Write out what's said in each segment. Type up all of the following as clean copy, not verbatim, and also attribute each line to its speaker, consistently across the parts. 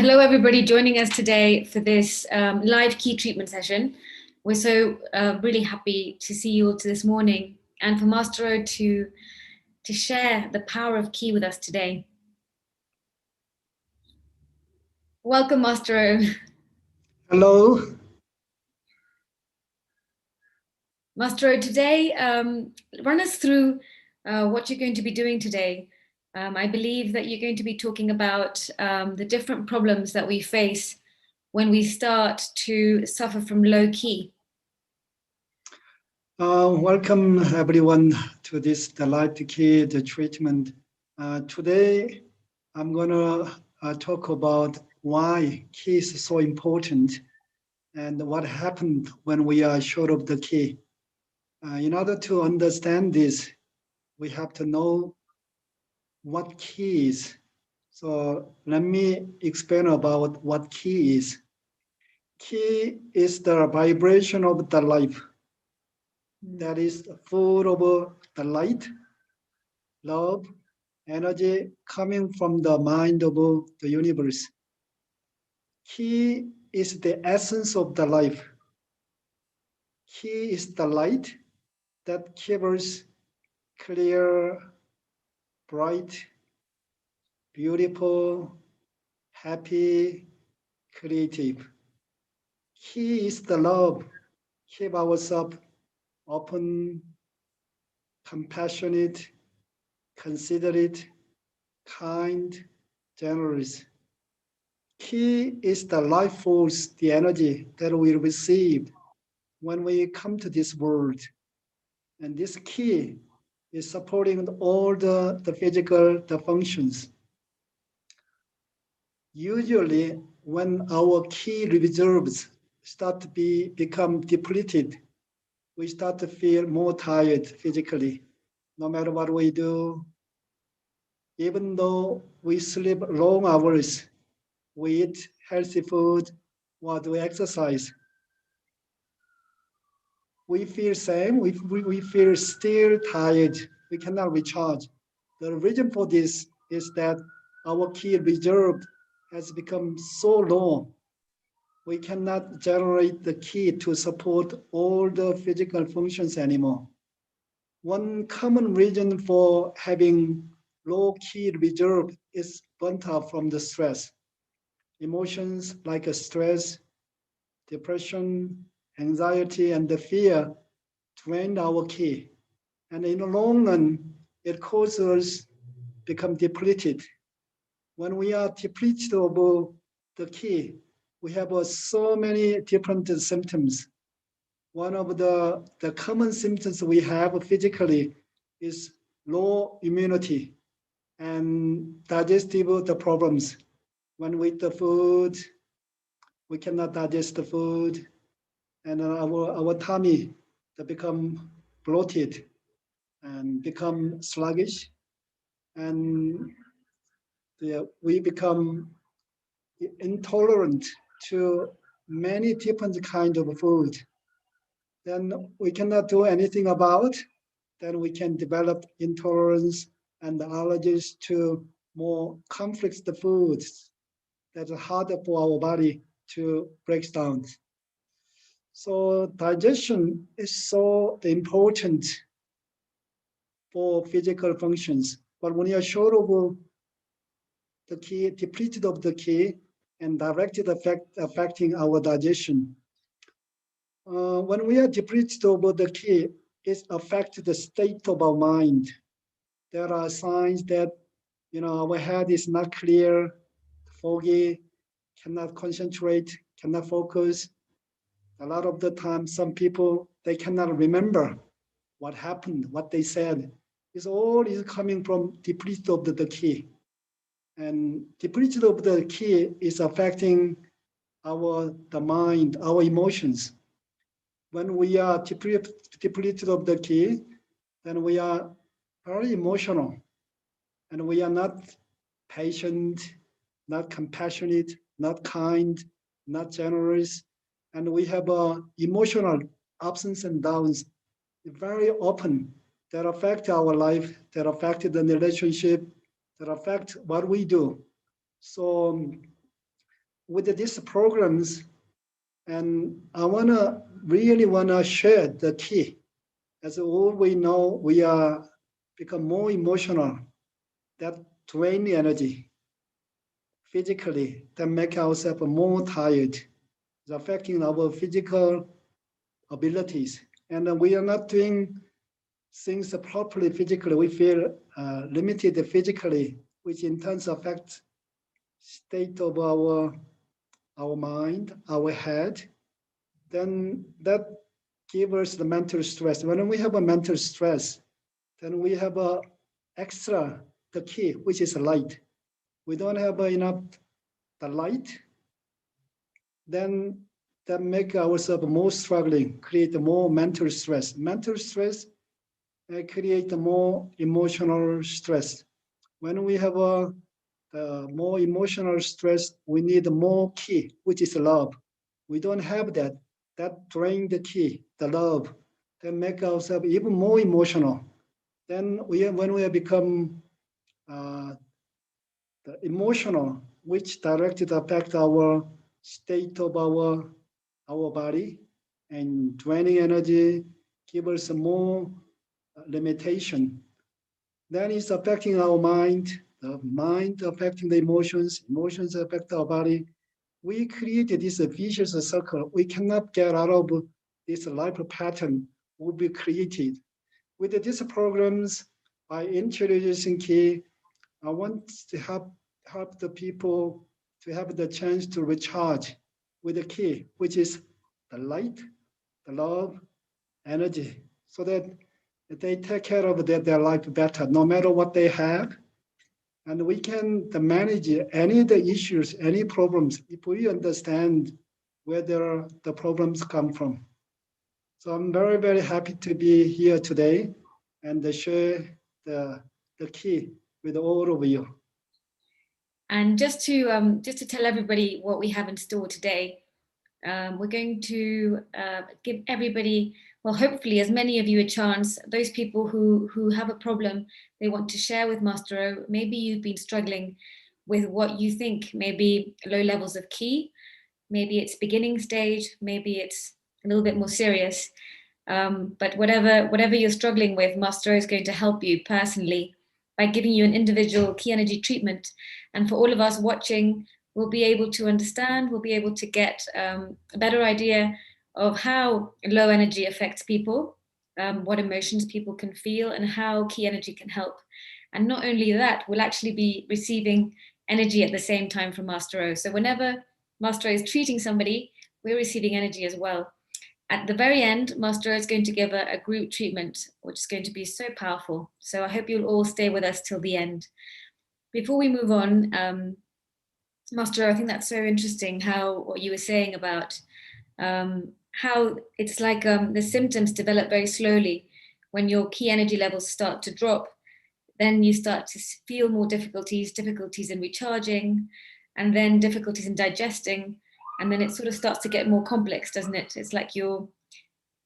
Speaker 1: Hello, everybody joining us today for this live key treatment session. We're so really happy to see you all this morning and for Master O to share the power of key with us today. Welcome, Master O.
Speaker 2: Hello.
Speaker 1: Master O, today, run us through what you're going to be doing today. I believe that you're going to be talking about the different problems that we face when we start to suffer from low key.
Speaker 2: Welcome everyone to this live key treatment. Today, I'm gonna talk about why key is so important and what happened when we are short of the key. In order to understand this, we have to know what key is. So let me explain about what key is. Key is the vibration of the life. That is full of the light, love, energy coming from the mind of the universe. Key is the essence of the life. Key is the light that keeps us clear, bright, beautiful, happy, creative. Key is the love, keep ourselves open, compassionate, considerate, kind, generous. Key is the life force, the energy that we receive when we come to this world. And this key is supporting all the physical, the functions. Usually, when our key reserves start to become depleted, we start to feel more tired physically, no matter what we do. Even though we sleep long hours, we eat healthy food, or do exercise, we feel same, we feel still tired, we cannot recharge. The reason for this is that our key reserve has become so low, we cannot generate the key to support all the physical functions anymore. One common reason for having low key reserve is burnt out from the stress. Emotions like stress, depression, anxiety, and the fear drain our key. And in the long run, it causes us become depleted. When we are depleted of the key, we have so many different symptoms. One of the common symptoms we have physically is low immunity and digestive the problems. When we eat the food, we cannot digest the food, and our tummy they become bloated and become sluggish, and we become intolerant to many different kinds of food. Then we cannot do anything about. Then we can develop intolerance and allergies to more complex foods that are harder for our body to break down. So digestion is so important for physical functions. But when you are short of the key, depleted of the key, and directed affecting our digestion. When we are depleted of the key, it affects the state of our mind. There are signs that our head is not clear, foggy, cannot concentrate, cannot focus. A lot of the time, some people, they cannot remember what happened, what they said. It's all is coming from depleted of the key. And depleted of the key is affecting the mind, our emotions. When we are depleted of the key, then we are very emotional, and we are not patient, not compassionate, not kind, not generous, and we have emotional ups and downs, very often, that affect our life, that affect the relationship, that affect what we do. So with these programs, and I really wanna share the key. As all we know, we are become more emotional, that drain the energy physically, that make ourselves more tired. It's affecting our physical abilities. And we are not doing things properly physically. We feel limited physically, which in turn affects state of our mind, our head. Then that gives us the mental stress. When we have a mental stress, then we have a extra the key, which is light. We don't have enough the light, then that make ourselves more struggling, create more mental stress. Mental stress create more emotional stress. When we have a more emotional stress, we need more key, which is love. We don't have that. That drain the key, the love, that make ourselves even more emotional. Then when we have become uh, the emotional, which directly affect our state of our body and draining energy, give us more limitation. Then it's affecting our mind, the mind affecting the emotions, emotions affect our body. We created this vicious circle. We cannot get out of this life pattern will be created. With these programs, by introducing key, I want to help the people to have the chance to recharge with the key, which is the light, the love, energy, so that they take care of their life better, no matter what they have. And we can manage any of the issues, any problems, if we understand where the problems come from. So I'm very, very happy to be here today and share the key with all of you.
Speaker 1: And just to tell everybody what we have in store today, we're going to give everybody, well, hopefully as many of you a chance, those people who have a problem they want to share with Master O. Maybe you've been struggling with what you think may be low levels of ki, maybe it's beginning stage, maybe it's a little bit more serious. But whatever you're struggling with, Master O is going to help you personally by giving you an individual ki energy treatment. And for all of us watching, we'll be able to understand, we'll be able to get a better idea of how low energy affects people, what emotions people can feel, and how ki energy can help. And not only that, we'll actually be receiving energy at the same time from Master O. So whenever Master O is treating somebody, we're receiving energy as well. At the very end, Master O is going to give a group treatment, which is going to be so powerful. So I hope you'll all stay with us till the end. Before we move on, Master O, I think that's so interesting how what you were saying about how it's like the symptoms develop very slowly. When your ki energy levels start to drop, then you start to feel more difficulties in recharging, and then difficulties in digesting. And then it sort of starts to get more complex, doesn't it? It's like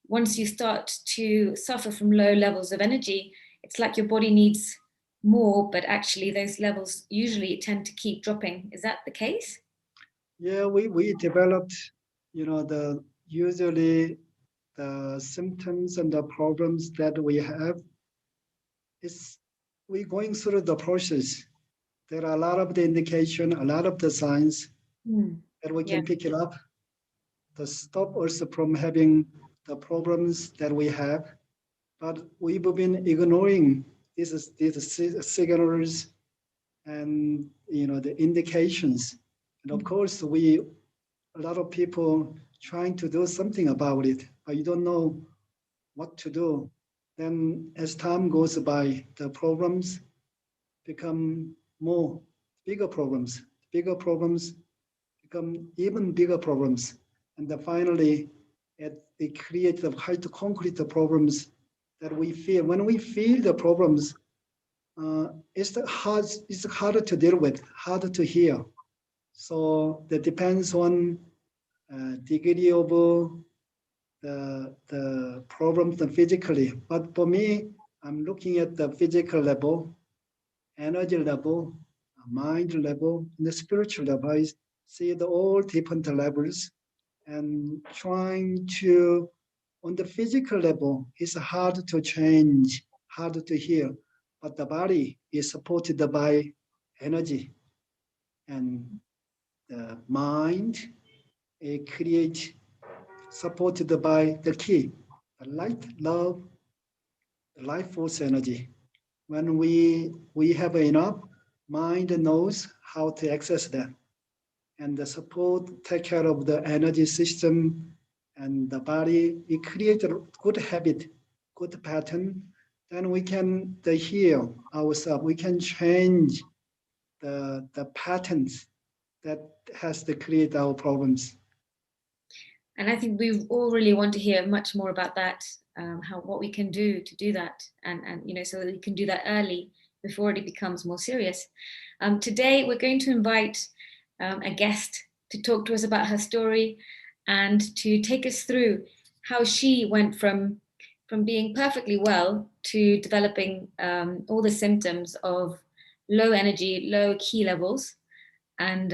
Speaker 1: once you start to suffer from low levels of energy, it's like your body needs more, but actually those levels usually tend to keep dropping. Is that the case?
Speaker 2: Yeah, we developed, usually the symptoms and the problems that we have is we going through the process. There are a lot of the indication, a lot of the signs that we can pick it up to stop us from having the problems that we have. But we've been ignoring these signals and the indications. And of course, a lot of people trying to do something about it, but you don't know what to do. Then as time goes by, the problems become bigger problems. Bigger problems become even bigger problems. And then finally, it creates the hard to concrete the problems that we feel. When we feel the problems, it's harder to deal with, harder to heal. So that depends on degree of the problems physically. But for me, I'm looking at the physical level, energy level, mind level, and the spiritual level. see the all different levels and trying to, on the physical level, it's hard to change, hard to heal, but the body is supported by energy, and the mind, it creates supported by the key, the light, love, the life force energy. When we have enough, mind knows how to access that. And the support take care of the energy system and the body. It creates a good habit, good pattern. Then we can heal ourselves. We can change the patterns that has to create our problems.
Speaker 1: And I think we all really want to hear much more about that, what we can do to do that, and so that we can do that early before it becomes more serious. Today, we're going to invite a guest to talk to us about her story and to take us through how she went from being perfectly well to developing all the symptoms of low energy, low ki levels, and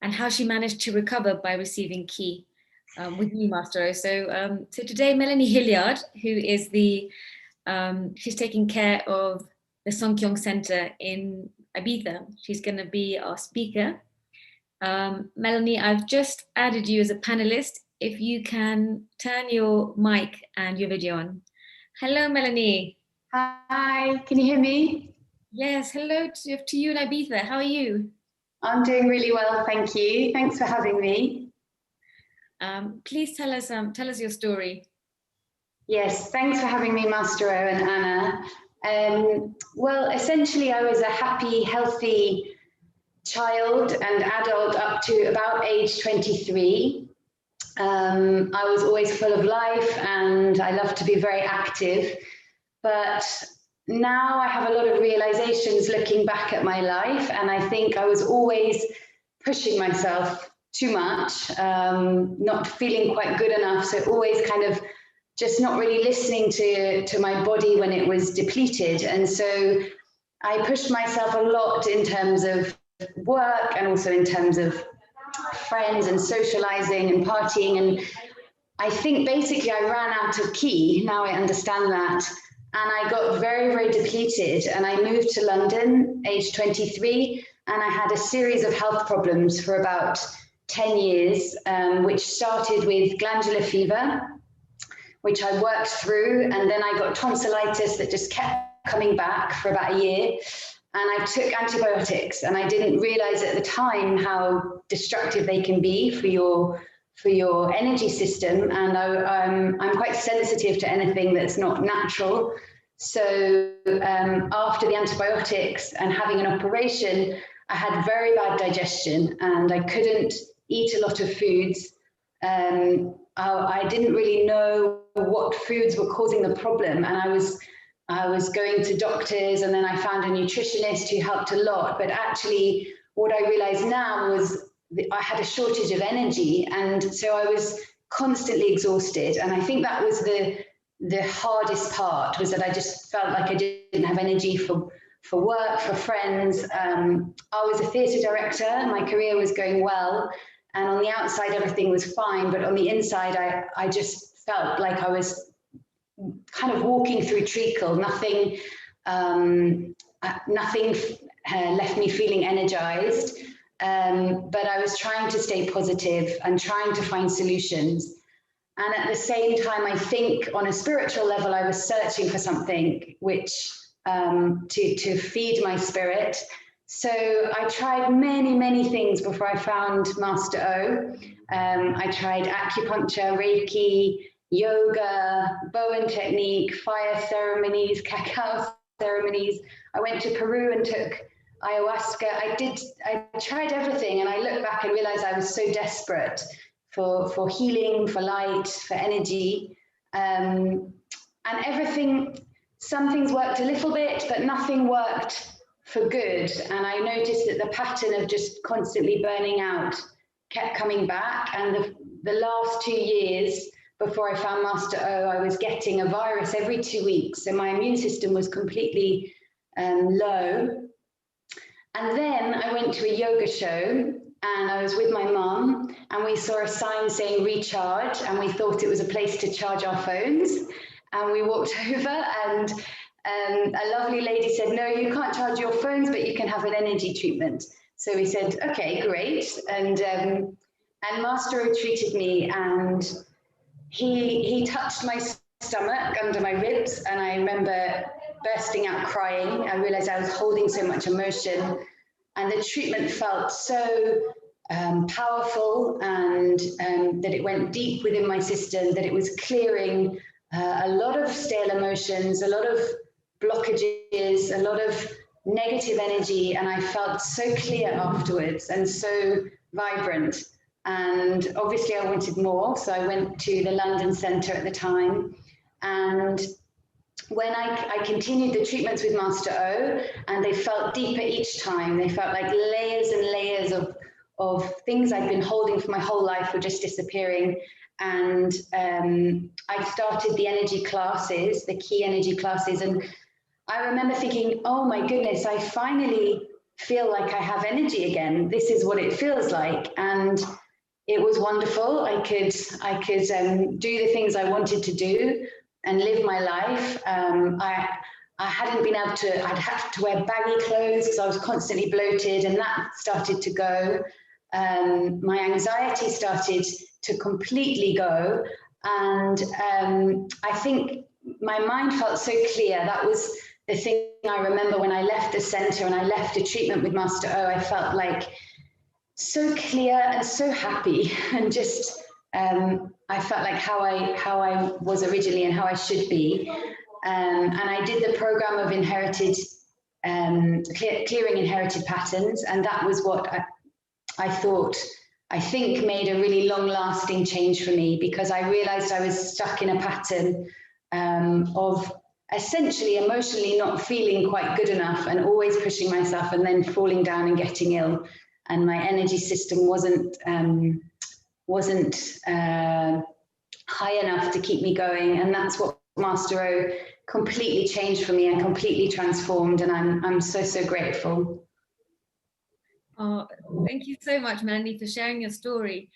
Speaker 1: how she managed to recover by receiving ki with you, Master O. So today, Melanie Hillyard, who is she's taking care of the Songkyong Center in Ibiza. She's going to be our speaker. Melanie, I've just added you as a panelist. If you can turn your mic and your video on. Hello, Melanie.
Speaker 3: Hi, can you hear me?
Speaker 1: Yes, hello to you in Ibiza. How are you?
Speaker 3: I'm doing really well, thank you. Thanks for having me.
Speaker 1: Please tell us your story.
Speaker 3: Yes, thanks for having me, Master O and Anna. Well, essentially, I was a happy, healthy child and adult up to about age 23. I was always full of life and I loved to be very active. But now I have a lot of realizations looking back at my life, and I think I was always pushing myself too much, not feeling quite good enough. So always kind of just not really listening to my body when it was depleted. And so I pushed myself a lot in terms of work and also in terms of friends and socializing and partying. And I think basically I ran out of ki. Now I understand that. And I got very, very depleted. And I moved to London, age 23, and I had a series of health problems for about 10 years, which started with glandular fever, which I worked through. And then I got tonsillitis that just kept coming back for about a year. And I took antibiotics, and I didn't realize at the time how destructive they can be for your energy system. And I'm quite sensitive to anything that's not natural. So after the antibiotics and having an operation, I had very bad digestion and I couldn't eat a lot of foods. I didn't really know what foods were causing the problem. And I was going to doctors, and then I found a nutritionist who helped a lot. But actually, what I realized now was I had a shortage of energy, and so I was constantly exhausted. And I think that was the hardest part, was that I just felt like I didn't have energy for work, for friends. I was a theatre director, and my career was going well, and on the outside everything was fine, but on the inside I just felt like I was kind of walking through treacle. Nothing left me feeling energized. But I was trying to stay positive and trying to find solutions. And at the same time, I think on a spiritual level, I was searching for something which to feed my spirit. So I tried many, many things before I found Master O. I tried acupuncture, Reiki, yoga, Bowen technique, fire ceremonies, cacao ceremonies. I went to Peru and took ayahuasca. I tried everything, and I look back and realize I was so desperate for healing, for light, for energy. And everything, some things worked a little bit, but nothing worked for good. And I noticed that the pattern of just constantly burning out kept coming back. And the last 2 years before I found Master O, I was getting a virus every 2 weeks. So my immune system was completely low. And then I went to a yoga show, and I was with my mum, and we saw a sign saying recharge, and we thought it was a place to charge our phones. And we walked over, and a lovely lady said, no, you can't charge your phones, but you can have an energy treatment. So we said, okay, great. And Master O treated me, and he touched my stomach under my ribs, and I remember bursting out crying. I realized I was holding so much emotion, and the treatment felt so powerful, and that it went deep within my system, that it was clearing a lot of stale emotions, a lot of blockages, a lot of negative energy, and I felt so clear afterwards and so vibrant. And obviously I wanted more, so I went to the London Centre at the time. And when I continued the treatments with Master O, and they felt deeper each time, they felt like layers and layers of things I'd been holding for my whole life were just disappearing. And I started the energy classes, the key energy classes, and I remember thinking, oh my goodness, I finally feel like I have energy again. This is what it feels like. And it was wonderful. I could do the things I wanted to do and live my life. I hadn't been able to, I'd have to wear baggy clothes because I was constantly bloated, and that started to go. My anxiety started to completely go. And I think my mind felt so clear. That was the thing I remember when I left the center and I left a treatment with Master O. I felt like so clear and so happy, and just I felt like how I was originally and how I should be. And I did the program of inherited, clearing inherited patterns, and that was what I think made a really long-lasting change for me, because I realized I was stuck in a pattern of essentially emotionally not feeling quite good enough and always pushing myself and then falling down and getting ill. And my energy system wasn't high enough to keep me going. And that's what Master O completely changed for me and completely transformed. And I'm so grateful.
Speaker 1: Oh, thank you so much, Melanie, for sharing your story.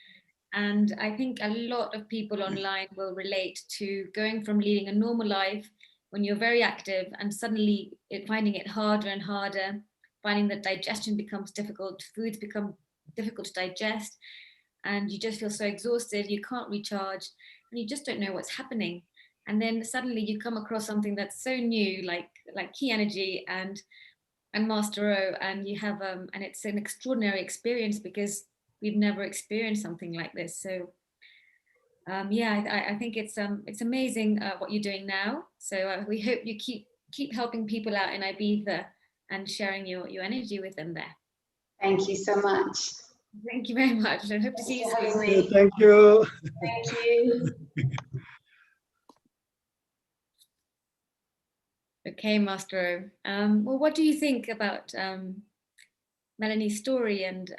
Speaker 1: And I think a lot of people online will relate to going from leading a normal life when you're very active and suddenly finding it harder and harder, finding that digestion becomes difficult, foods become difficult to digest, and you just feel so exhausted, you can't recharge, and you just don't know what's happening. And then suddenly you come across something that's so new, like key energy and Master O, and you have and it's an extraordinary experience because we've never experienced something like this. So yeah, I think it's amazing what you're doing now. So we hope you keep helping people out in Ibiza and sharing your energy with them there.
Speaker 3: Thank you so much.
Speaker 1: Thank you very much. I hope to see you soon.
Speaker 2: Okay, thank you.
Speaker 3: Thank you.
Speaker 1: Okay, Master O. Well, what do you think about Melanie's story and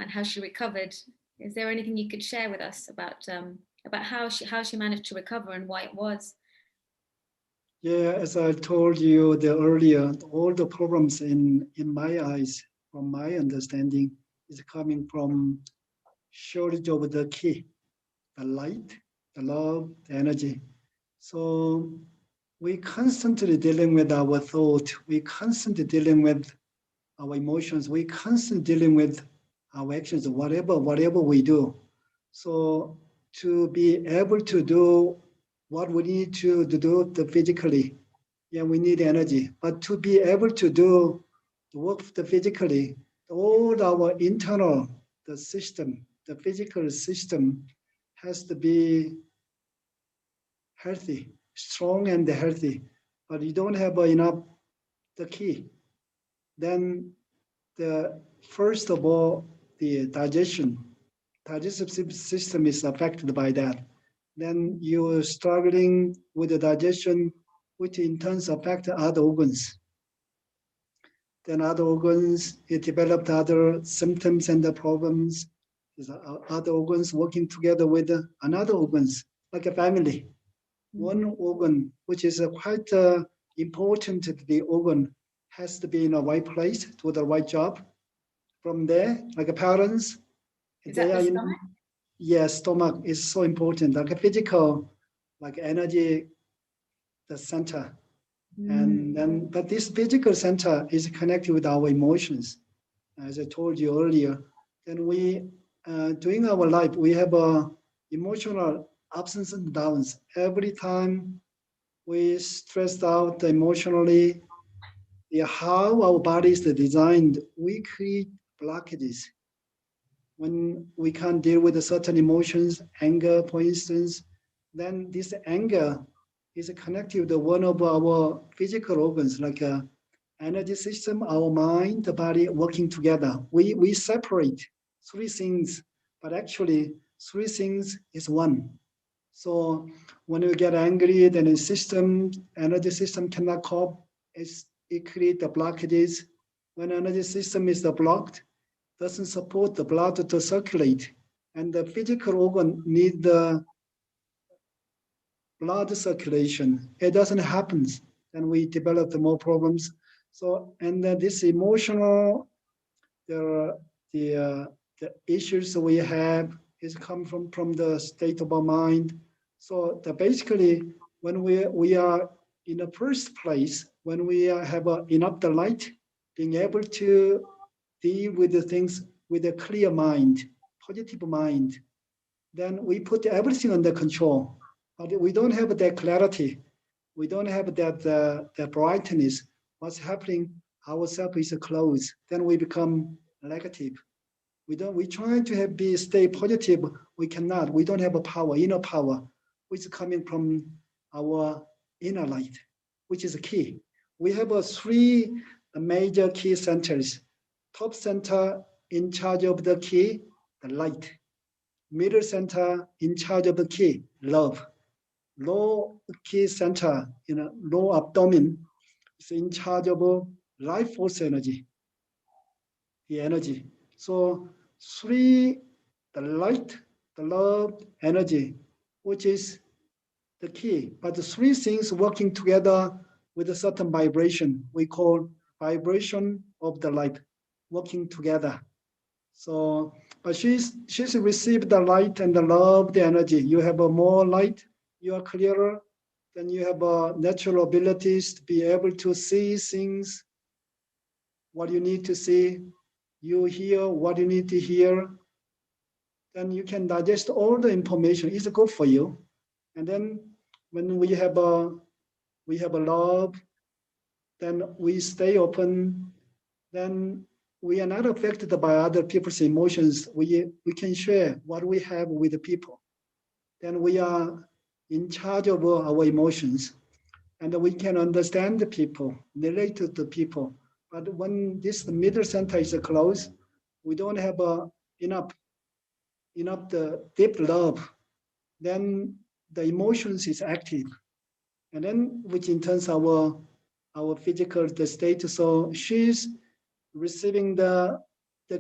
Speaker 1: how she recovered? Is there anything you could share with us about how she managed to recover and why it was?
Speaker 2: Yeah, as I told you earlier, all the problems in my eyes, from my understanding, is coming from shortage of the key, the light, the love, the energy. So we constantly dealing with our thought, we constantly dealing with our emotions, we constantly dealing with our actions, whatever we do. So to be able to do what we need to do physically, yeah, we need energy. But to be able to do the work physically, all our internal, the system, the physical system has to be healthy, strong and healthy. But you don't have enough the key. Then first of all, the digestive system is affected by that. Then you're struggling with the digestion, which in turn affect other organs. Then other organs, it developed other symptoms and the problems. There's other organs working together with another organs, like a family. One organ, which is quite important, the organ has to be in the right place, do the right job. From there, like parents,
Speaker 1: Is that the stomach?
Speaker 2: Yes, stomach is so important. Like a physical, like energy, the center. And then, but this physical center is connected with our emotions. As I told you earlier, then we, during our life, we have emotional ups and downs. Every time we stressed out emotionally, how our body is designed, we create blockages. When we can't deal with certain emotions, anger, for instance, then this anger is connected to one of our physical organs, like energy system, our mind, the body working together. We separate three things, but actually three things is one. So when we get angry, then the system, energy system cannot cope. It creates the blockages. When energy system is blocked, doesn't support the blood to circulate, and the physical organ need the blood circulation. It doesn't happen, then we develop more problems. So, and this emotional, the the issues we have is come from the state of our mind. So basically, when we are in the first place, when we have enough the light, being able to deal with the things with a clear mind, positive mind, then we put everything under control. But we don't have that clarity. We don't have that brightness. What's happening? Ourself is closed. Then we become negative. We try to stay positive. We cannot. We don't have a power, inner power, which is coming from our inner light, which is a key. We have three major key centers. Top center in charge of the key, the light. Middle center in charge of the key, love. Low key center, low abdomen is in charge of life force energy, the energy. So three, the light, the love, energy, which is the key. But the three things working together with a certain vibration, we call vibration of the light, working together. So, but she's received the light and the love, the energy. You have a more light, you are clearer, then you have natural abilities to be able to see things, what you need to see, you hear what you need to hear, then you can digest all the information. It's good for you. And then when we have a love, then we stay open, then we are not affected by other people's emotions. We can share what we have with the people. Then we are in charge of our emotions, and we can understand the people, relate to the people. But when this middle center is closed, we don't have enough the deep love, then the emotions is active, and then which in turns our physical the state. So she's receiving the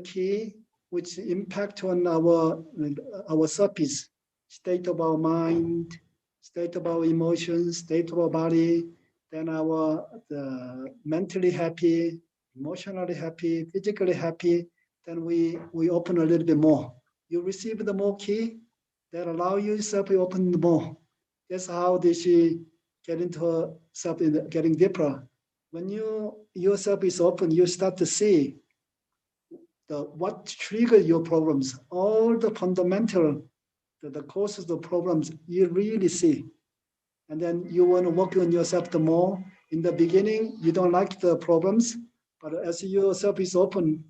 Speaker 2: key which impact on our surface, state of our mind, state of our emotions, state of our body, then the mentally happy, emotionally happy, physically happy, then we open a little bit more. You receive the more key that allow yourself to open more. That's how she get into herself getting deeper. When yourself is open, you start to see what triggers your problems, all the fundamental, the causes of problems, you really see. And then you want to work on yourself the more. In the beginning, you don't like the problems, but as yourself is open,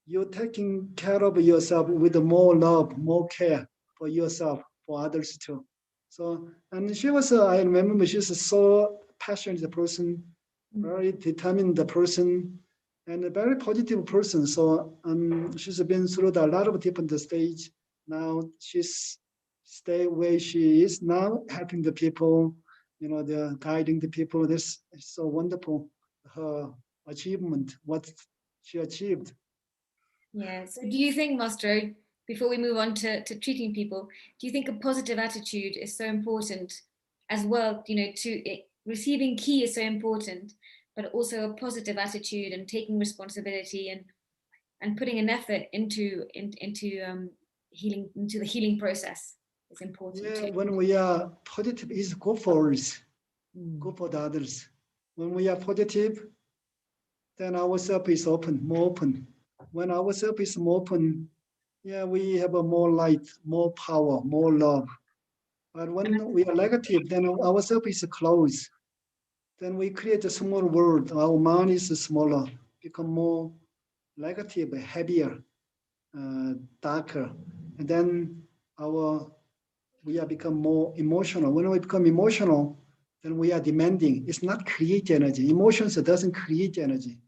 Speaker 2: you're taking care of yourself with more love, more care for yourself, for others too. So, and she was, I remember she's a so passionate person, very determined person, and a very positive person. So she's been through a lot of different stage. Now she's stay where she is now, helping the people, they're guiding the people. This is so wonderful, her achievement, what she achieved.
Speaker 1: Yeah. So do you think, Master, before we move on to treating people, do you think a positive attitude is so important as well? Receiving key is so important, but also a positive attitude and taking responsibility and putting an effort into into the healing process is important
Speaker 2: Yeah,
Speaker 1: too.
Speaker 2: when we are positive, it's good for us, good for the others. When we are positive, then ourself is open, more open. When ourself is more open, yeah, we have a more light, more power, more love. But when we are negative, then ourself is closed. Then we create a small world. Our mind is smaller, become more negative, heavier, darker. And then we are become more emotional. When we become emotional, then we are demanding. It's not create energy. Emotions doesn't create energy,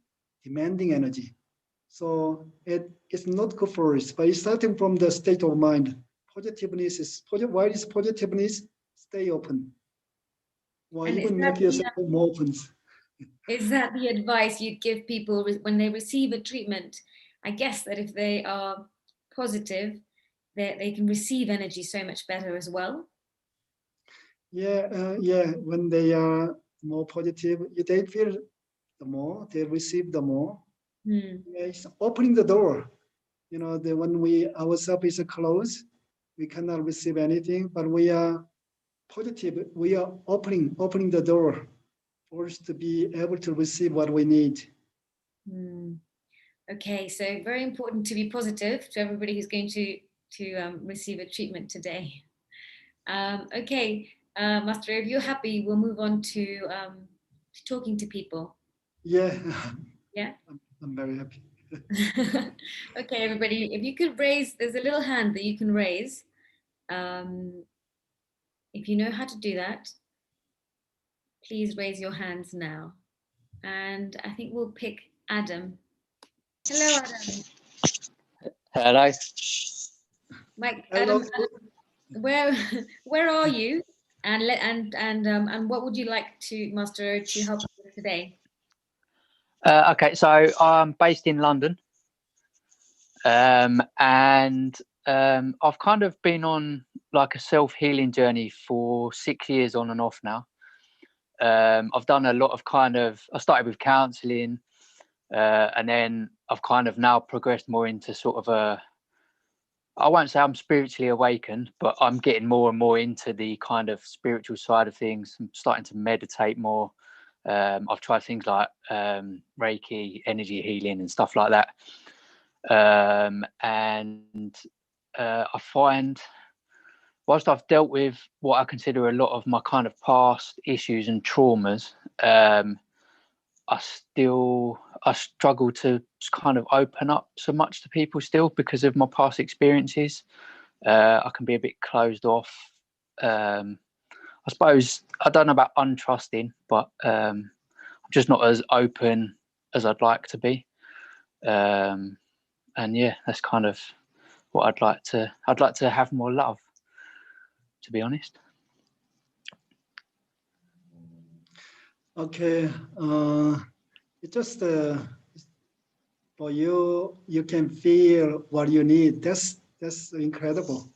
Speaker 2: demanding energy. So it's not good for us. But it's starting from the state of mind. Positiveness is why is positiveness? Stay open. Or
Speaker 1: And
Speaker 2: even make yourself more open.
Speaker 1: is that the advice you'd give people when they receive a treatment? I guess that if they are positive, they can receive energy so much better as well.
Speaker 2: Yeah. When they are more positive, they feel the more, they receive the more. Yeah, it's opening the door. When ourselves is closed, we cannot receive anything, but we are positive. We are opening the door for us to be able to receive what we need.
Speaker 1: Okay, so very important to be positive to everybody who's going to receive a treatment today. Okay, Master, if you're happy, we'll move on to talking to people.
Speaker 2: Yeah.
Speaker 1: Yeah.
Speaker 2: I'm very happy.
Speaker 1: Okay, everybody, if you could raise, there's a little hand that you can raise. If you know how to do that, please raise your hands now. And I think we'll pick Adam. Hello, Adam.
Speaker 4: Hello.
Speaker 1: Mike,
Speaker 2: Hello.
Speaker 1: Adam, where are you? And what would you like to Master to help you with today?
Speaker 4: Okay, so I'm based in London, and I've kind of been on like a self-healing journey for 6 years on and off now. I've done a lot of I started with counselling, and then I've kind of now progressed more into sort of I won't say I'm spiritually awakened, but I'm getting more and more into the kind of spiritual side of things. I'm starting to meditate more. I've tried things like Reiki, energy healing and stuff like that. And I find whilst I've dealt with what I consider a lot of my kind of past issues and traumas, I struggle to kind of open up so much to people still because of my past experiences. I can be a bit closed off. I suppose, I don't know about untrusting, but I'm just not as open as I'd like to be. And yeah, that's kind of what I'd like to have more love, to be honest.
Speaker 2: Okay. It's just for you can feel what you need. That's incredible.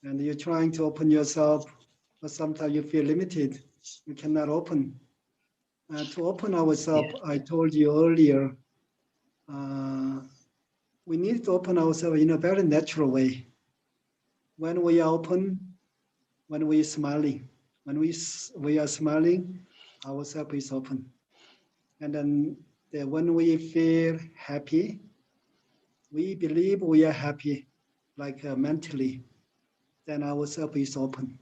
Speaker 2: And you're trying to open yourself, but sometimes you feel limited. You cannot open. To open ourselves, yeah. I told you earlier, we need to open ourselves in a very natural way. When we are open, when we are smiling, when we are smiling, ourselves is open. And then when we feel happy, we believe we are happy, like mentally, then ourselves is open.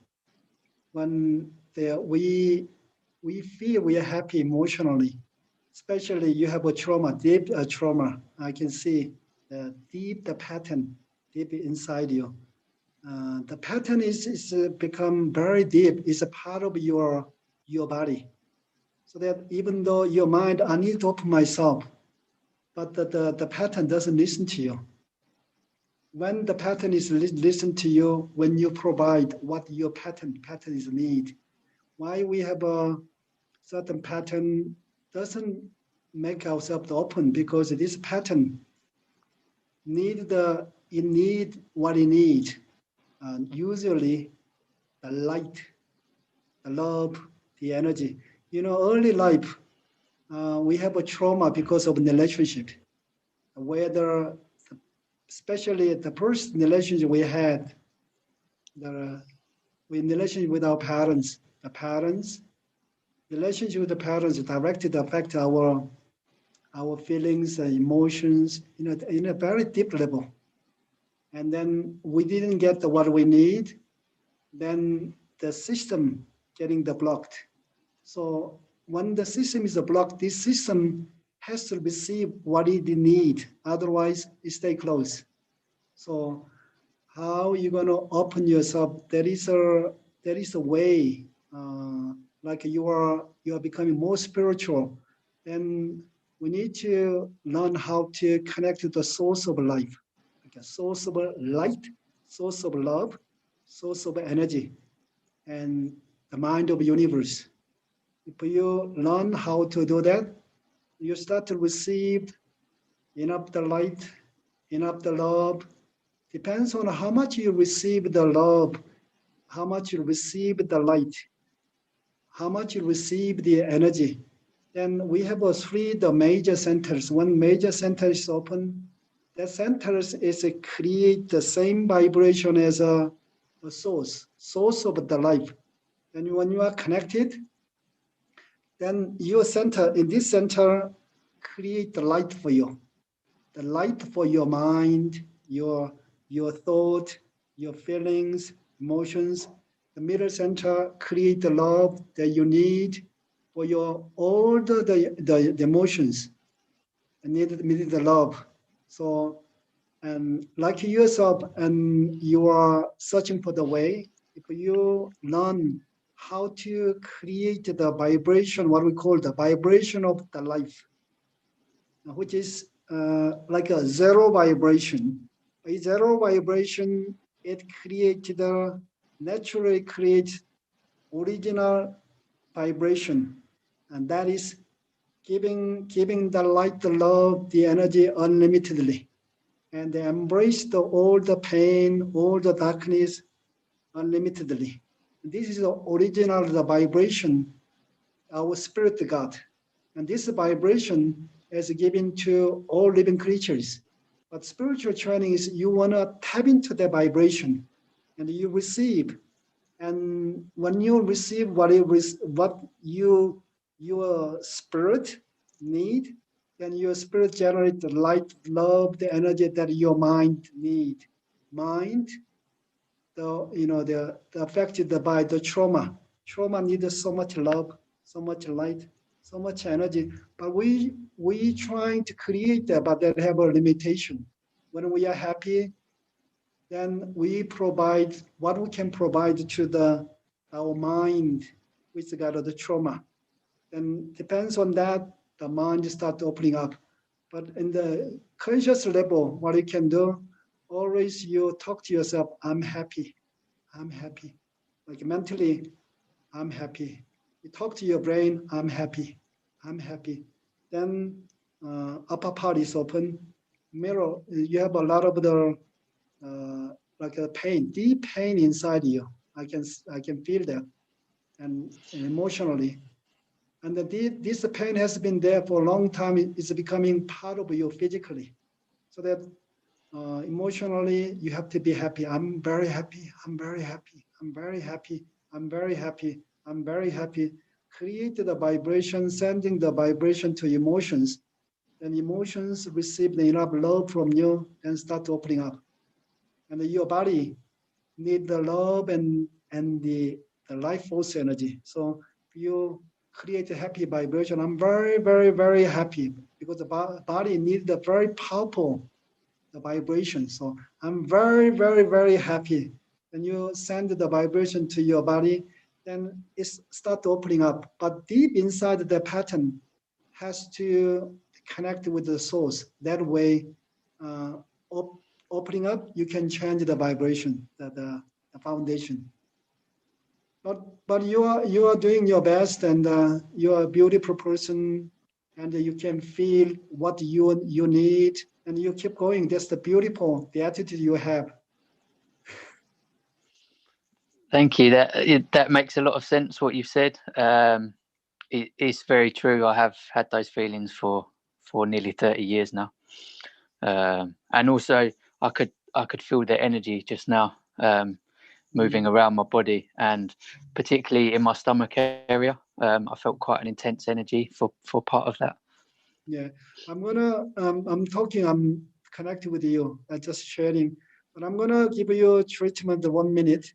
Speaker 2: When we feel we are happy emotionally, especially you have a trauma, deep trauma, I can see the pattern deep inside you. The pattern is become very deep. It's a part of your body. So that even though your mind, I need to open myself, but the pattern doesn't listen to you. When the pattern is listen to you, when you provide what your pattern is need. Why we have a certain pattern doesn't make ourselves open, because this pattern need what it need. Usually the light, the love, the energy. Early life, we have a trauma because of the relationship. Whether especially the first relationship we had, in relationship with our parents, relationship with the parents directly affect our feelings and emotions in a very deep level. And then we didn't get what we need, then the system getting blocked. So when the system is blocked, this system has to receive what it needs, otherwise it stay closed. So how you going to open yourself? There is a way, like you are becoming more spiritual. Then we need to learn how to connect to the source of life, like a source of light, source of love, source of energy, and the mind of the universe. If you learn how to do that, you start to receive enough the light, enough the love. Depends on how much you receive the love, how much you receive the light, how much you receive the energy. Then we have the major centers. One major center is open. That center is create the same vibration as a source of the life. And when you are connected, then your center, in this center, create the light for you. The light for your mind, your thought, your feelings, emotions. The middle center create the love that you need for your all the emotions. And need the love. So, and like yourself, and you are searching for the way. If you learn how to create the vibration, what we call the vibration of the life, which is like a zero vibration. A zero vibration, it naturally creates original vibration, and that is giving the light, the love, the energy unlimitedly, and they embrace all the pain, all the darkness unlimitedly. This is the original, the vibration, our spirit God. And this vibration is given to all living creatures. But spiritual training is you want to tap into the vibration and you receive. And when you receive what your spirit need, then your spirit generates the light, love, the energy that your mind need. Mind, the affected by the trauma. Trauma needs so much love, so much light, so much energy. But we trying to create that, but that have a limitation. When we are happy, then we provide what we can provide to our mind with regard to the trauma. And depends on that, the mind start opening up. But in the conscious level, what you can do, always you talk to yourself, I'm happy. I'm happy. Like mentally, I'm happy. You talk to your brain, I'm happy. I'm happy. Then upper part is open. Mirror, you have a lot of the like a pain, deep pain inside you. I can feel that, and emotionally. And this pain has been there for a long time. It's becoming part of you physically. So that emotionally, you have to be happy. I'm very happy. I'm very happy. I'm very happy. I'm very happy. I'm very happy. Create the vibration, sending the vibration to emotions. Then emotions receive the enough love from you and start opening up. And your body need the love and the life force energy. So you create a happy vibration. I'm very, very, very happy because the body needs the very powerful the vibration. So I'm very, very, very happy. When you send the vibration to your body, then it starts opening up. But deep inside the pattern has to connect with the source. That way, opening up, you can change the vibration, the foundation. But you are doing your best, and you are a beautiful person, and you can feel what you need, and you keep going. That's the attitude you have.
Speaker 4: Thank you. That makes a lot of sense what you've said. It's very true. I have had those feelings for nearly 30 years now. And also I could feel the energy just now moving around my body, and particularly in my stomach area. I felt quite an intense energy for part of that.
Speaker 2: Yeah, I'm connected with you, just sharing, but I'm gonna give you a treatment 1 minute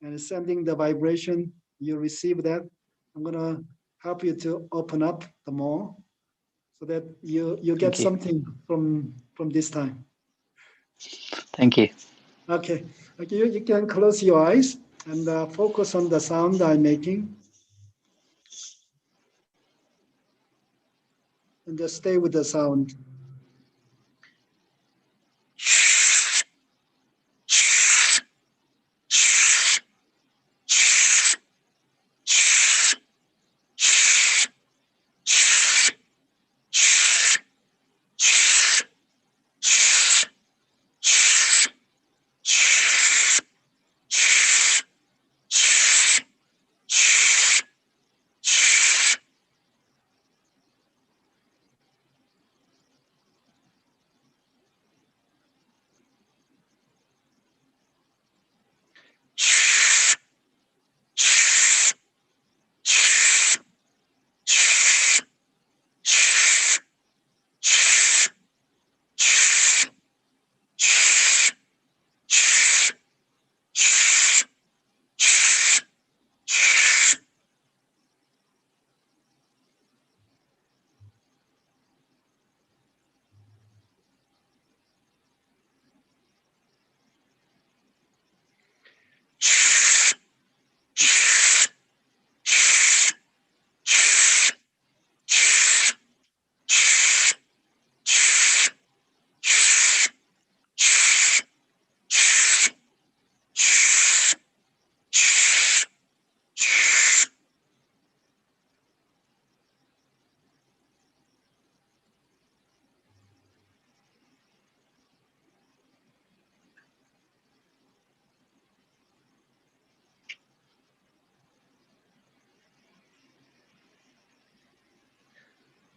Speaker 2: and sending the vibration. You receive that. I'm gonna help you to open up the more so that you get
Speaker 4: Thank you.
Speaker 2: something from this time.
Speaker 4: Thank you.
Speaker 2: Okay, you can close your eyes and focus on the sound I'm making. And just stay with the sound.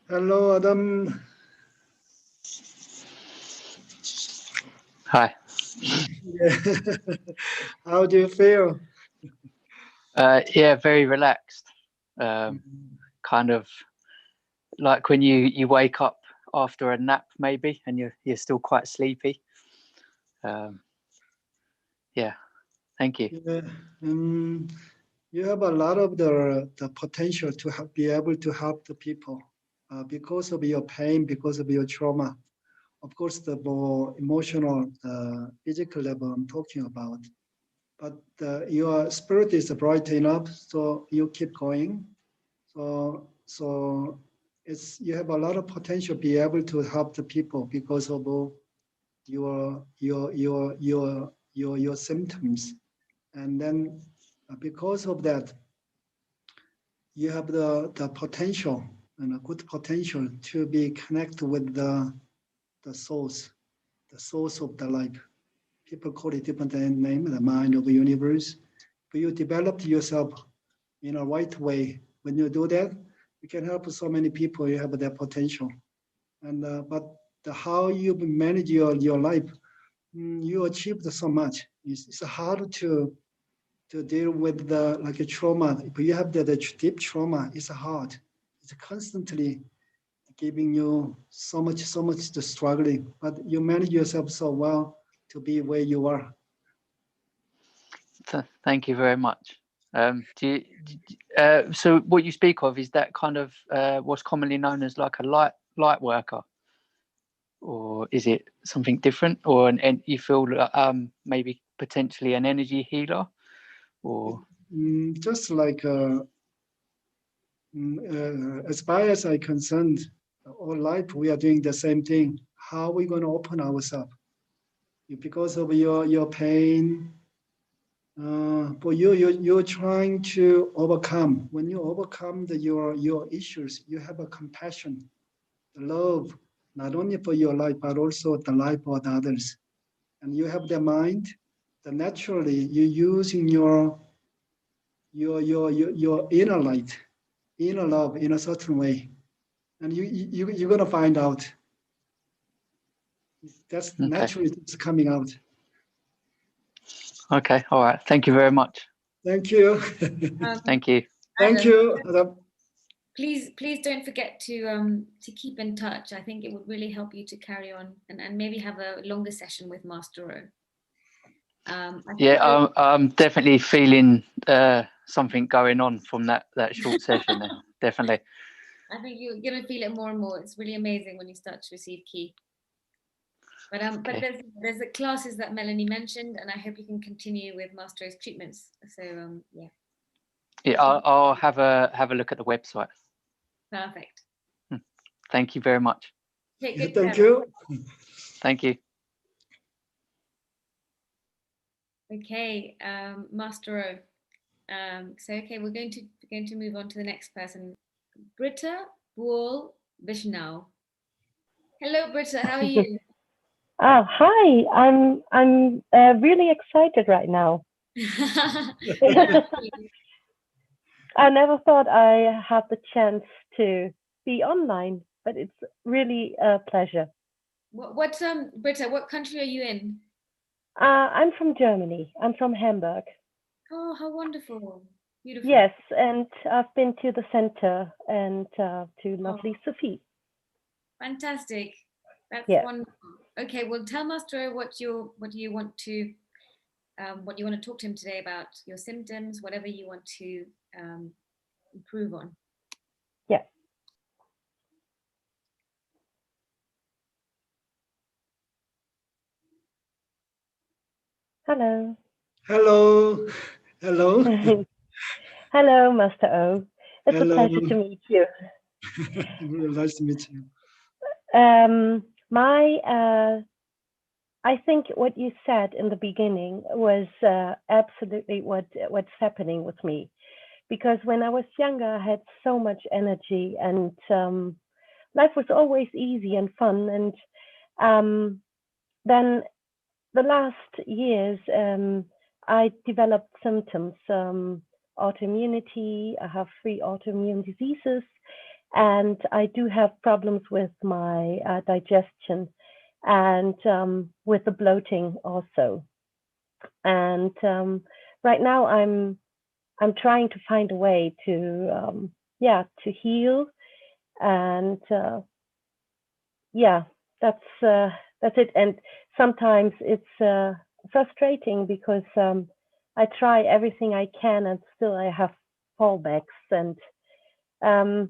Speaker 2: Hello, Adam.
Speaker 4: Hi.
Speaker 2: Yeah. How do you feel?
Speaker 4: Yeah, very relaxed. Kind of like when you wake up after a nap, maybe, and you're still quite sleepy. Yeah, thank you.
Speaker 2: Yeah. You have a lot of the potential to be able to help the people because of your pain, because of your trauma. Of course, the more emotional, physical level I'm talking about. But your spirit is bright enough, so you keep going. So you have a lot of potential to be able to help the people because of your symptoms, and then because of that, you have the potential and a good potential to be connected with the source of the life. People call it different name, the mind of the universe. But you developed yourself in a right way. When you do that, you can help so many people. You have that potential, and but how you manage your life, you achieved so much. It's hard to deal with the like a trauma. If you have the deep trauma, it's hard. It's constantly giving you so much the struggling. But you manage yourself so well to be where you are.
Speaker 4: Thank you very much. So what you speak of, is that kind of what's commonly known as like a light worker, or is it something different, or and you feel maybe potentially an energy healer, or
Speaker 2: Just like as far as I'm concerned, all life we are doing the same thing. How are we going to open ourselves? Because of your pain, but you're trying to overcome. When you overcome your issues, you have a compassion, love, not only for your life but also the life of others. And you have the mind that naturally you're using your inner light, inner love in a certain way, and you're gonna find out. That's
Speaker 4: Okay.
Speaker 2: naturally it's coming out.
Speaker 4: Okay. All right. Thank you very much.
Speaker 2: Thank you.
Speaker 4: Thank you.
Speaker 2: Thank
Speaker 1: Adam,
Speaker 2: you.
Speaker 1: Please don't forget to keep in touch. I think it would really help you to carry on and maybe have a longer session with Master O.
Speaker 4: Yeah, I'm definitely feeling something going on from that short session there. Definitely.
Speaker 1: I think you're going to feel it more and more. It's really amazing when you start to receive ki. But
Speaker 4: Okay.
Speaker 1: there's the classes that Melanie mentioned, and I hope you can continue with Master O's treatments. So yeah.
Speaker 4: Yeah, I'll have a look at the website.
Speaker 1: Perfect.
Speaker 4: Thank you very much.
Speaker 1: Take good
Speaker 2: Thank
Speaker 1: care.
Speaker 2: you.
Speaker 4: Thank you.
Speaker 1: Okay, Master O. So okay, we're going to move on to the next person, Britta Buol Vishnau. Hello, Britta. How are you?
Speaker 5: Hi. I'm really excited right now. I never thought I had the chance to be online, but it's really a pleasure.
Speaker 1: What Britta, what country are you in?
Speaker 5: I'm from Germany. I'm from Hamburg.
Speaker 1: Oh, how wonderful. Beautiful.
Speaker 5: Yes, and I've been to the center and to lovely Sophie.
Speaker 1: Fantastic. That's wonderful. Okay, well, tell Master O what you want to talk to him today about, your symptoms, whatever you want to improve on.
Speaker 5: Yeah. Hello.
Speaker 2: Hello. Hello.
Speaker 5: Hello, Master O. It's
Speaker 2: Hello.
Speaker 5: a pleasure to meet you.
Speaker 2: Really nice to meet you.
Speaker 5: I think what you said in the beginning was absolutely what's happening with me, because when I was younger, I had so much energy and life was always easy and fun. And then the last years, I developed symptoms, autoimmunity. I have 3 autoimmune diseases, and I do have problems with my digestion and with the bloating also. And right now I'm trying to find a way to heal, and that's it. And sometimes it's frustrating because I try everything I can and still I have fallbacks. And I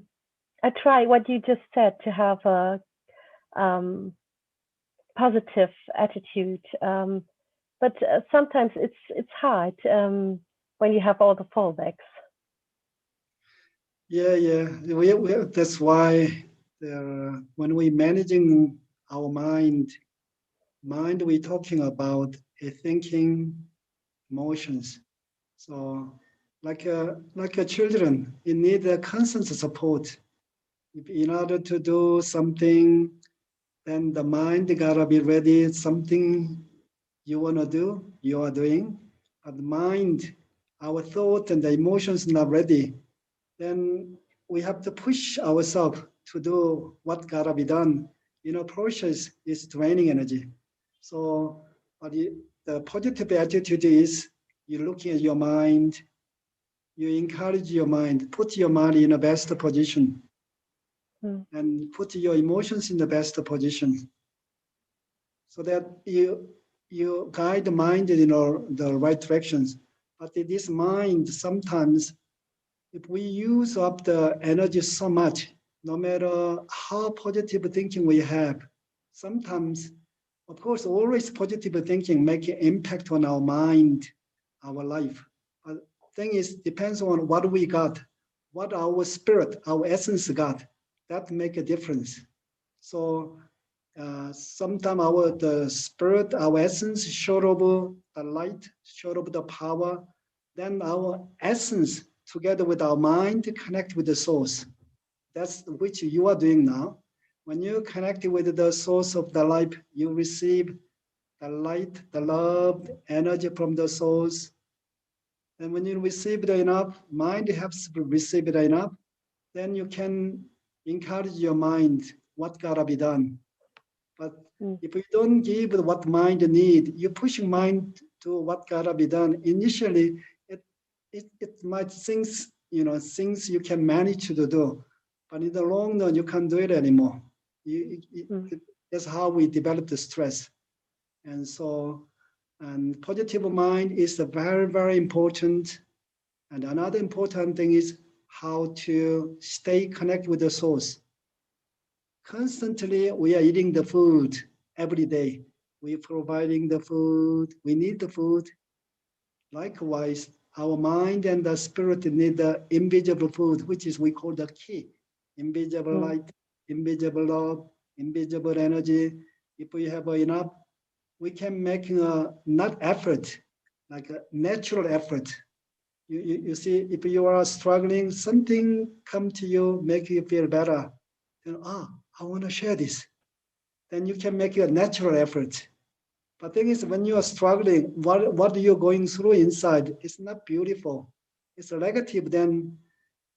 Speaker 5: try what you just said, to have a positive attitude, but sometimes it's hard when you have all the fallbacks.
Speaker 2: Yeah. That's why when we're managing our mind, we're talking about a thinking, emotions. So like a children, you need a constant support. In order to do something, then the mind gotta be ready. Something you wanna do, you are doing. But the mind, our thought and the emotions not ready, then we have to push ourselves to do what gotta be done. Process is draining energy. So the positive attitude is you're looking at your mind, you encourage your mind, put your mind in the best position, and put your emotions in the best position, so that you guide the mind in the right directions. But in this mind, sometimes if we use up the energy so much, no matter how positive thinking we have, sometimes, of course, always positive thinking make an impact on our mind, our life. But thing is, depends on what we got, what our spirit, our essence got. That make a difference. So sometimes the spirit, our essence, showed up the light, showed up the power. Then our essence, together with our mind, connect with the source. That's which you are doing now. When you connect with the source of the life, you receive the light, the love, the energy from the source. And when you receive it enough, mind has received it enough, then you can encourage your mind, what gotta be done. But if you don't give what mind need, you're pushing mind to what gotta be done. Initially, it might things, things you can manage to do, but in the long run, you can't do it anymore. That's how we develop the stress. And so, and positive mind is a very, very important. And another important thing is how to stay connected with the source. Constantly, we are eating the food every day. We're providing the food. We need the food. Likewise, our mind and the spirit need the invisible food, which is we call the key. Invisible light, invisible love, invisible energy. If we have enough, we can make a not effort, like a natural effort. You see, if you are struggling, something come to you, make you feel better. Then, I want to share this. Then you can make a natural effort. But the thing is, when you are struggling, what you're going through inside is not beautiful. It's negative, then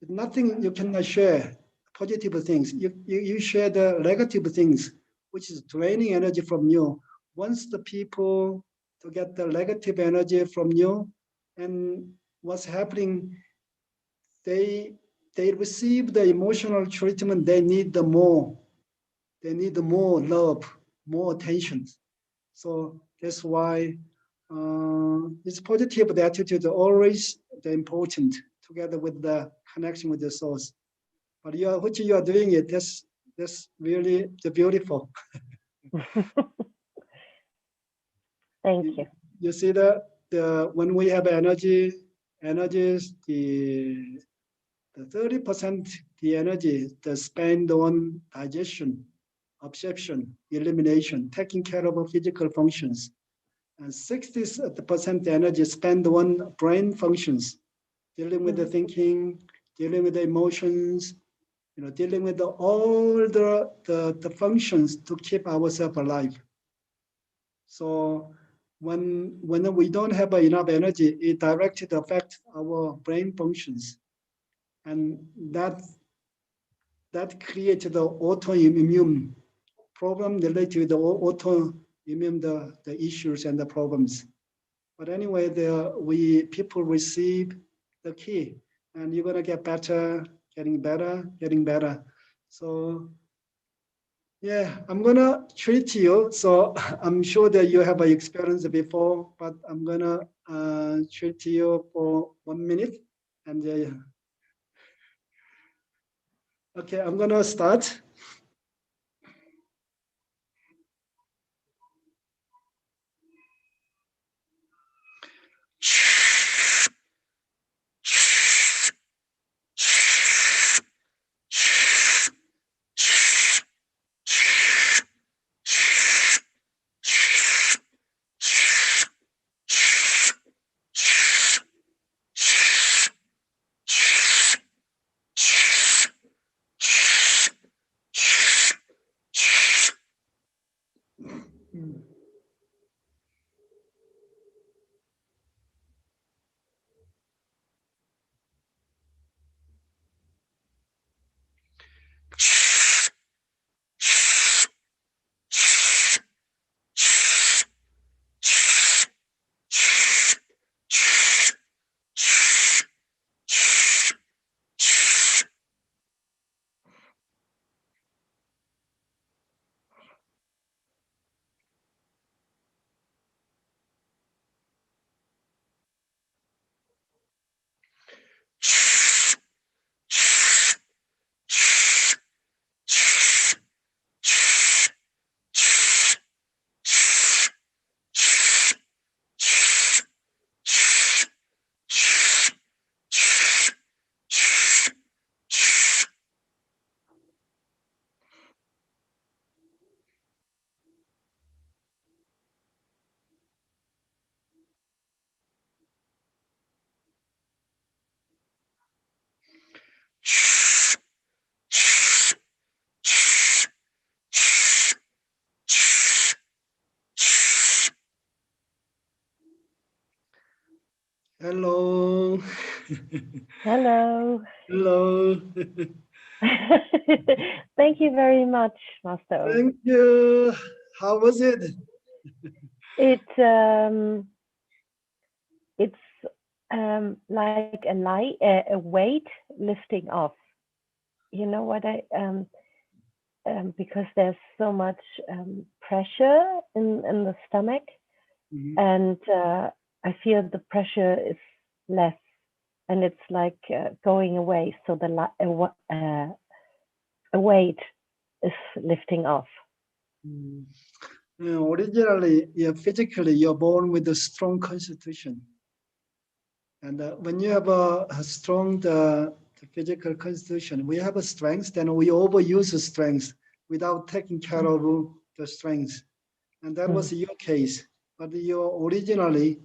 Speaker 2: nothing you cannot share. Positive things. You share the negative things, which is draining energy from you. Once the people to get the negative energy from you, and what's happening, they receive the emotional treatment. They need the more. They need the more love, more attention. So that's why it's positive. The attitude is always the important, together with the connection with the source. But what you are doing it, that's really the beautiful.
Speaker 5: Thank you.
Speaker 2: You see that when we have energy is the 30% the energy that's spent on digestion, absorption, elimination, taking care of physical functions. And 60% energy spent on brain functions, dealing with the thinking, dealing with the emotions, dealing with all the functions to keep ourselves alive. So when we don't have enough energy, it directly affects our brain functions. And that creates the autoimmune problem related to the autoimmune, the issues and the problems. But anyway, people receive the key, and you're gonna get better, getting better. So yeah, I'm gonna treat you. So I'm sure that you have experienced before, but I'm gonna treat you for 1 minute, and okay, I'm gonna start. Hello.
Speaker 5: Hello.
Speaker 2: Hello.
Speaker 5: Thank you very much, Master O.
Speaker 2: Thank you. How was it?
Speaker 5: It's like a weight lifting off. You know what because there's so much pressure in the stomach, and I feel the pressure is less, and it's like going away. So a weight is lifting off.
Speaker 2: Originally, physically, you're born with a strong constitution. And when you have a strong the physical constitution, we have a strength, then we overuse the strength without taking care of the strength. And that was your case. But originally,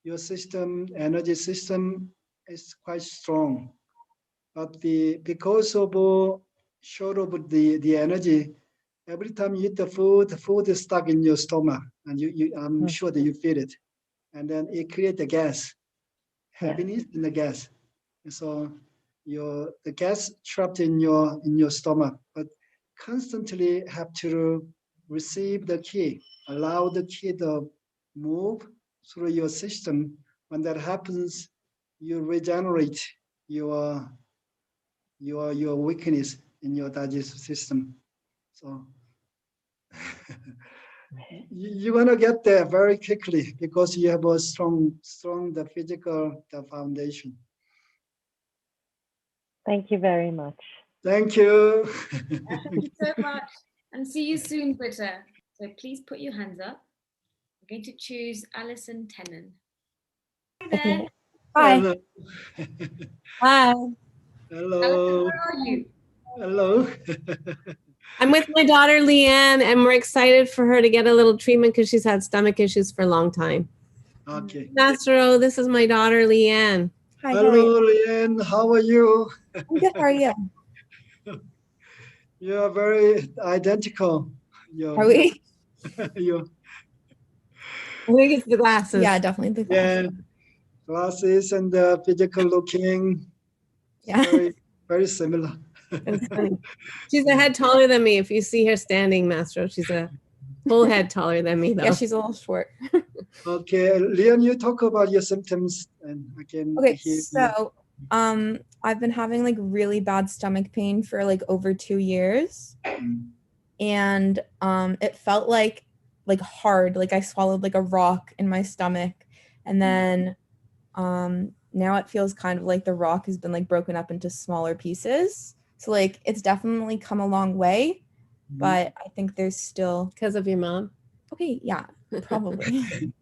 Speaker 2: your system, energy system is quite strong. But because of short of the energy, every time you eat the food is stuck in your stomach, and I'm sure that you feel it. And then it creates a gas. Heaviness in the gas, and so the gas trapped in your stomach, but constantly have to receive the qi, allow the qi to move through your system. When that happens, you regenerate your weakness in your digestive system. So you're gonna get there very quickly because you have a strong the physical foundation.
Speaker 5: Thank you very much.
Speaker 2: Thank you.
Speaker 1: Thank you so much, and see you soon, Britta. So please put your hands up. I'm going to choose Alison Tennant. Hi there.
Speaker 6: Hi.
Speaker 2: Hello.
Speaker 6: Hi.
Speaker 2: Hello.
Speaker 1: Alison, where are you?
Speaker 2: Hello.
Speaker 6: I'm with my daughter Leanne, and we're excited for her to get a little treatment because she's had stomach issues for a long time.
Speaker 2: Okay.
Speaker 6: Master O, this is my daughter Leanne.
Speaker 7: Hi,
Speaker 2: Hello, Leanne. How are you?
Speaker 7: I'm good. How are you?
Speaker 2: You are very identical.
Speaker 7: Are we?
Speaker 2: You.
Speaker 6: I think it's the glasses.
Speaker 7: Yeah, definitely the glasses.
Speaker 2: Yeah. Glasses and physical looking.
Speaker 7: Yeah.
Speaker 2: Very, very similar.
Speaker 6: It's funny. She's a head taller than me. If you see her standing, Master O, she's a full head taller than me, though.
Speaker 7: Yeah, she's a little short.
Speaker 2: Okay, Leon, you talk about your symptoms, and I can
Speaker 7: Okay,
Speaker 2: hear
Speaker 7: so I've been having like really bad stomach pain for like over 2 years, and it felt like hard, like I swallowed like a rock in my stomach, and then now it feels kind of like the rock has been like broken up into smaller pieces. So like it's definitely come a long way, but I think there's still
Speaker 6: Because of your mom?
Speaker 7: okay, yeah, probably.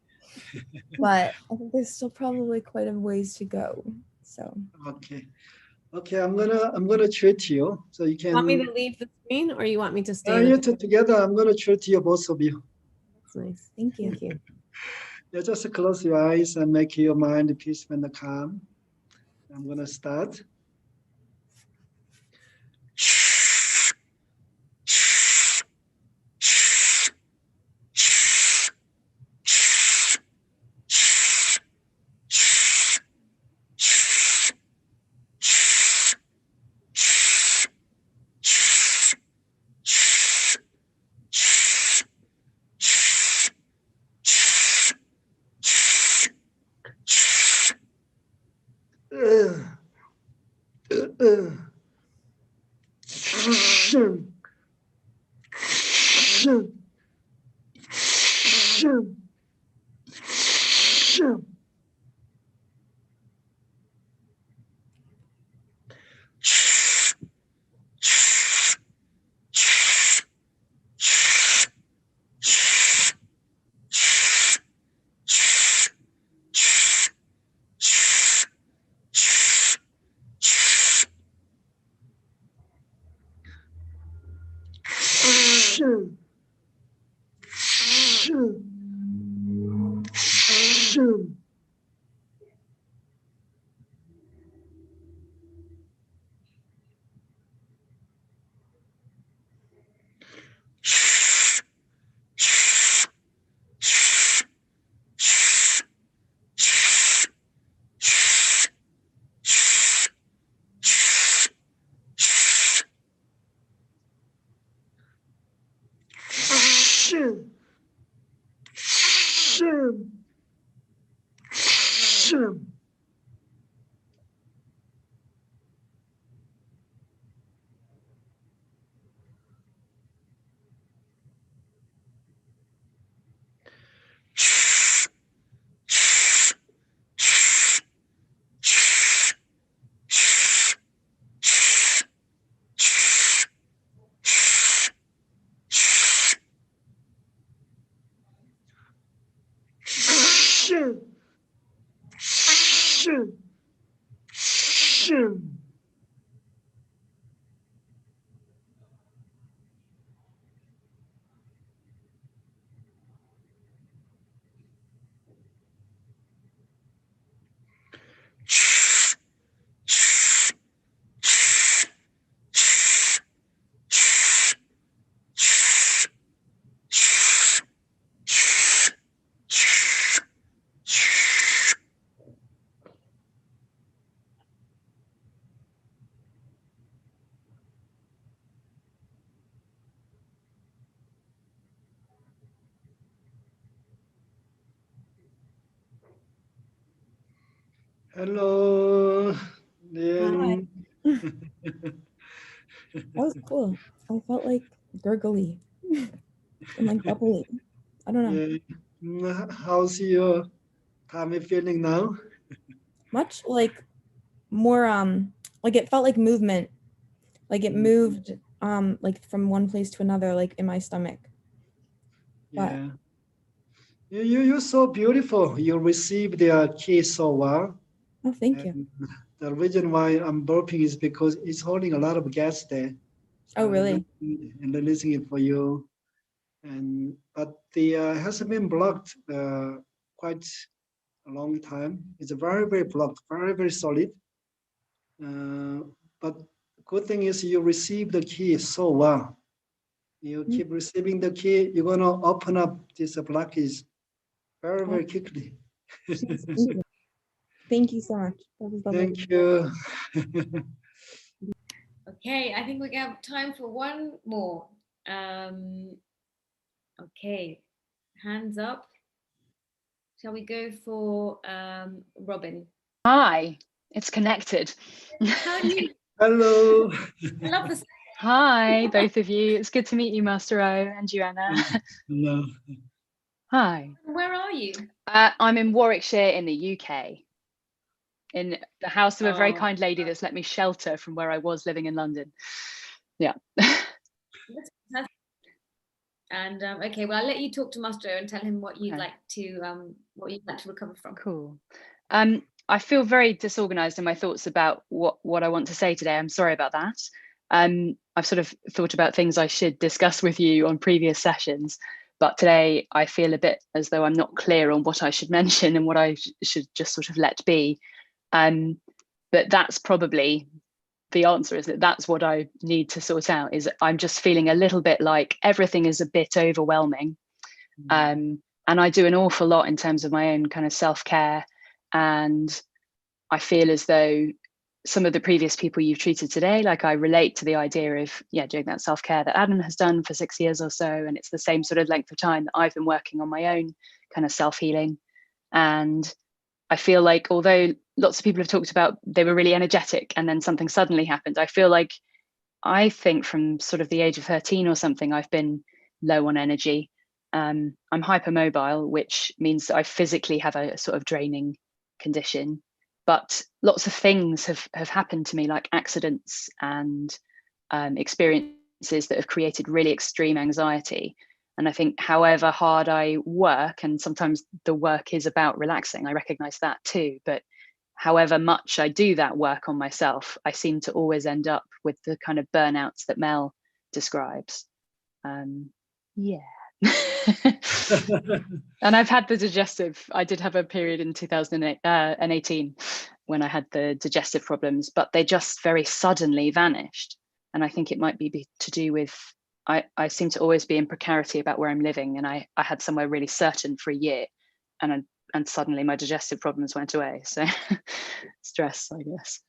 Speaker 7: But I think there's still probably quite a ways to go. So
Speaker 2: Okay. Okay, I'm gonna treat you so you can.
Speaker 6: Want me to leave the screen, or you want me to stay?
Speaker 2: You two together. I'm gonna treat you, both of you.
Speaker 6: That's nice.
Speaker 7: thank you.
Speaker 6: Thank you.
Speaker 2: Yeah, just close your eyes and make your mind peaceful and calm. I'm gonna start. Hello,
Speaker 7: Hi.
Speaker 2: Lian.
Speaker 7: That was cool. I felt like gurgly and like bubbly. I don't know.
Speaker 2: Yeah. How's your tummy feeling now?
Speaker 7: Much like more like it felt like movement. Like it moved like from one place to another, like in my stomach. But
Speaker 2: Yeah. You're so beautiful. You received the key so well.
Speaker 7: oh, thank you.
Speaker 2: And the reason why I'm burping is because it's holding a lot of gas there.
Speaker 7: Oh, really?
Speaker 2: And releasing it for you. But the hasn't been blocked quite a long time. It's very, very blocked, very, very solid. But good thing is you receive the key so well. You keep receiving the key, you're gonna open up this blockage very, very quickly.
Speaker 7: Thank you so much. That was lovely.
Speaker 2: Thank you.
Speaker 1: Okay, I think we have time for one more. Okay, hands up. Shall we go for Robin?
Speaker 8: Hi, it's connected.
Speaker 1: How do you?
Speaker 2: Hello.
Speaker 1: I love this.
Speaker 8: Hi, both of you. It's good to meet you, Master O, and you, Anna.
Speaker 2: Hello.
Speaker 8: Hi.
Speaker 1: Where are you?
Speaker 8: I'm in Warwickshire in the UK, in the house of a very
Speaker 1: Oh.
Speaker 8: kind lady that's let me shelter from where I was living in London. Yeah.
Speaker 1: And okay, well, I'll let you talk to Master O and tell him what you'd
Speaker 8: Okay.
Speaker 1: like to recover from.
Speaker 8: Cool. I feel very disorganized in my thoughts about what I want to say today. I'm sorry about that. I've sort of thought about things I should discuss with you on previous sessions, but today I feel a bit as though I'm not clear on what I should mention and what I should just sort of let be. But that's probably the answer, is that that's what I need to sort out. Is I'm just feeling a little bit like everything is a bit overwhelming. And I do an awful lot in terms of my own kind of self-care. And I feel as though some of the previous people you've treated today, like I relate to the idea of, doing that self-care that Adam has done for 6 years or so. And it's the same sort of length of time that I've been working on my own kind of self-healing. And I feel like, although lots of people have talked about they were really energetic and then something suddenly happened, I think from sort of the age of 13 or something, I've been low on energy. I'm hypermobile, which means that I physically have a sort of draining condition, but lots of things have happened to me, like accidents and experiences that have created really extreme anxiety. And I think however hard I work, and sometimes the work is about relaxing, I recognize that too, but however much I do that work on myself, I seem to always end up with the kind of burnouts that Mel describes. Yeah. And I've had the digestive, I did have a period in 2018 when I had the digestive problems, but they just very suddenly vanished. And I think it might be to do with, I seem to always be in precarity about where I'm living. And I had somewhere really certain for a year, and suddenly my digestive problems went away. So stress, I guess.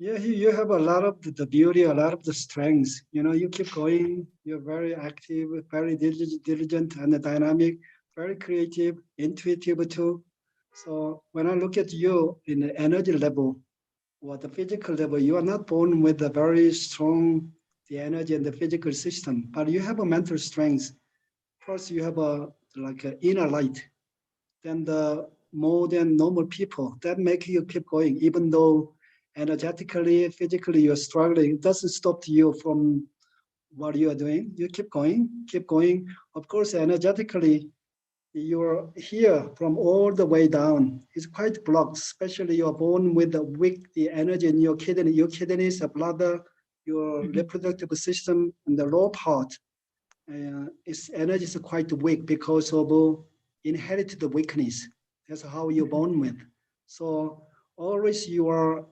Speaker 2: Yeah, you have a lot of the beauty, a lot of the strengths. You keep going. You're very active, very diligent and dynamic. very creative, intuitive too. So when I look at you in the energy level or the physical level, you are not born with a very strong the energy and the physical system, but you have a mental strength. First, you have a like an inner light. Then the more than normal people that make you keep going, even though energetically, physically you're struggling. It doesn't stop you from what you are doing. You keep going, keep going. Of course, energetically, you're here from all the way down. It's quite blocked, especially you're born with the weak, the energy in your kidneys, the bladder, your reproductive system, and the lower part. Its energy is quite weak because of inherited weakness. That's how you're born with. So always you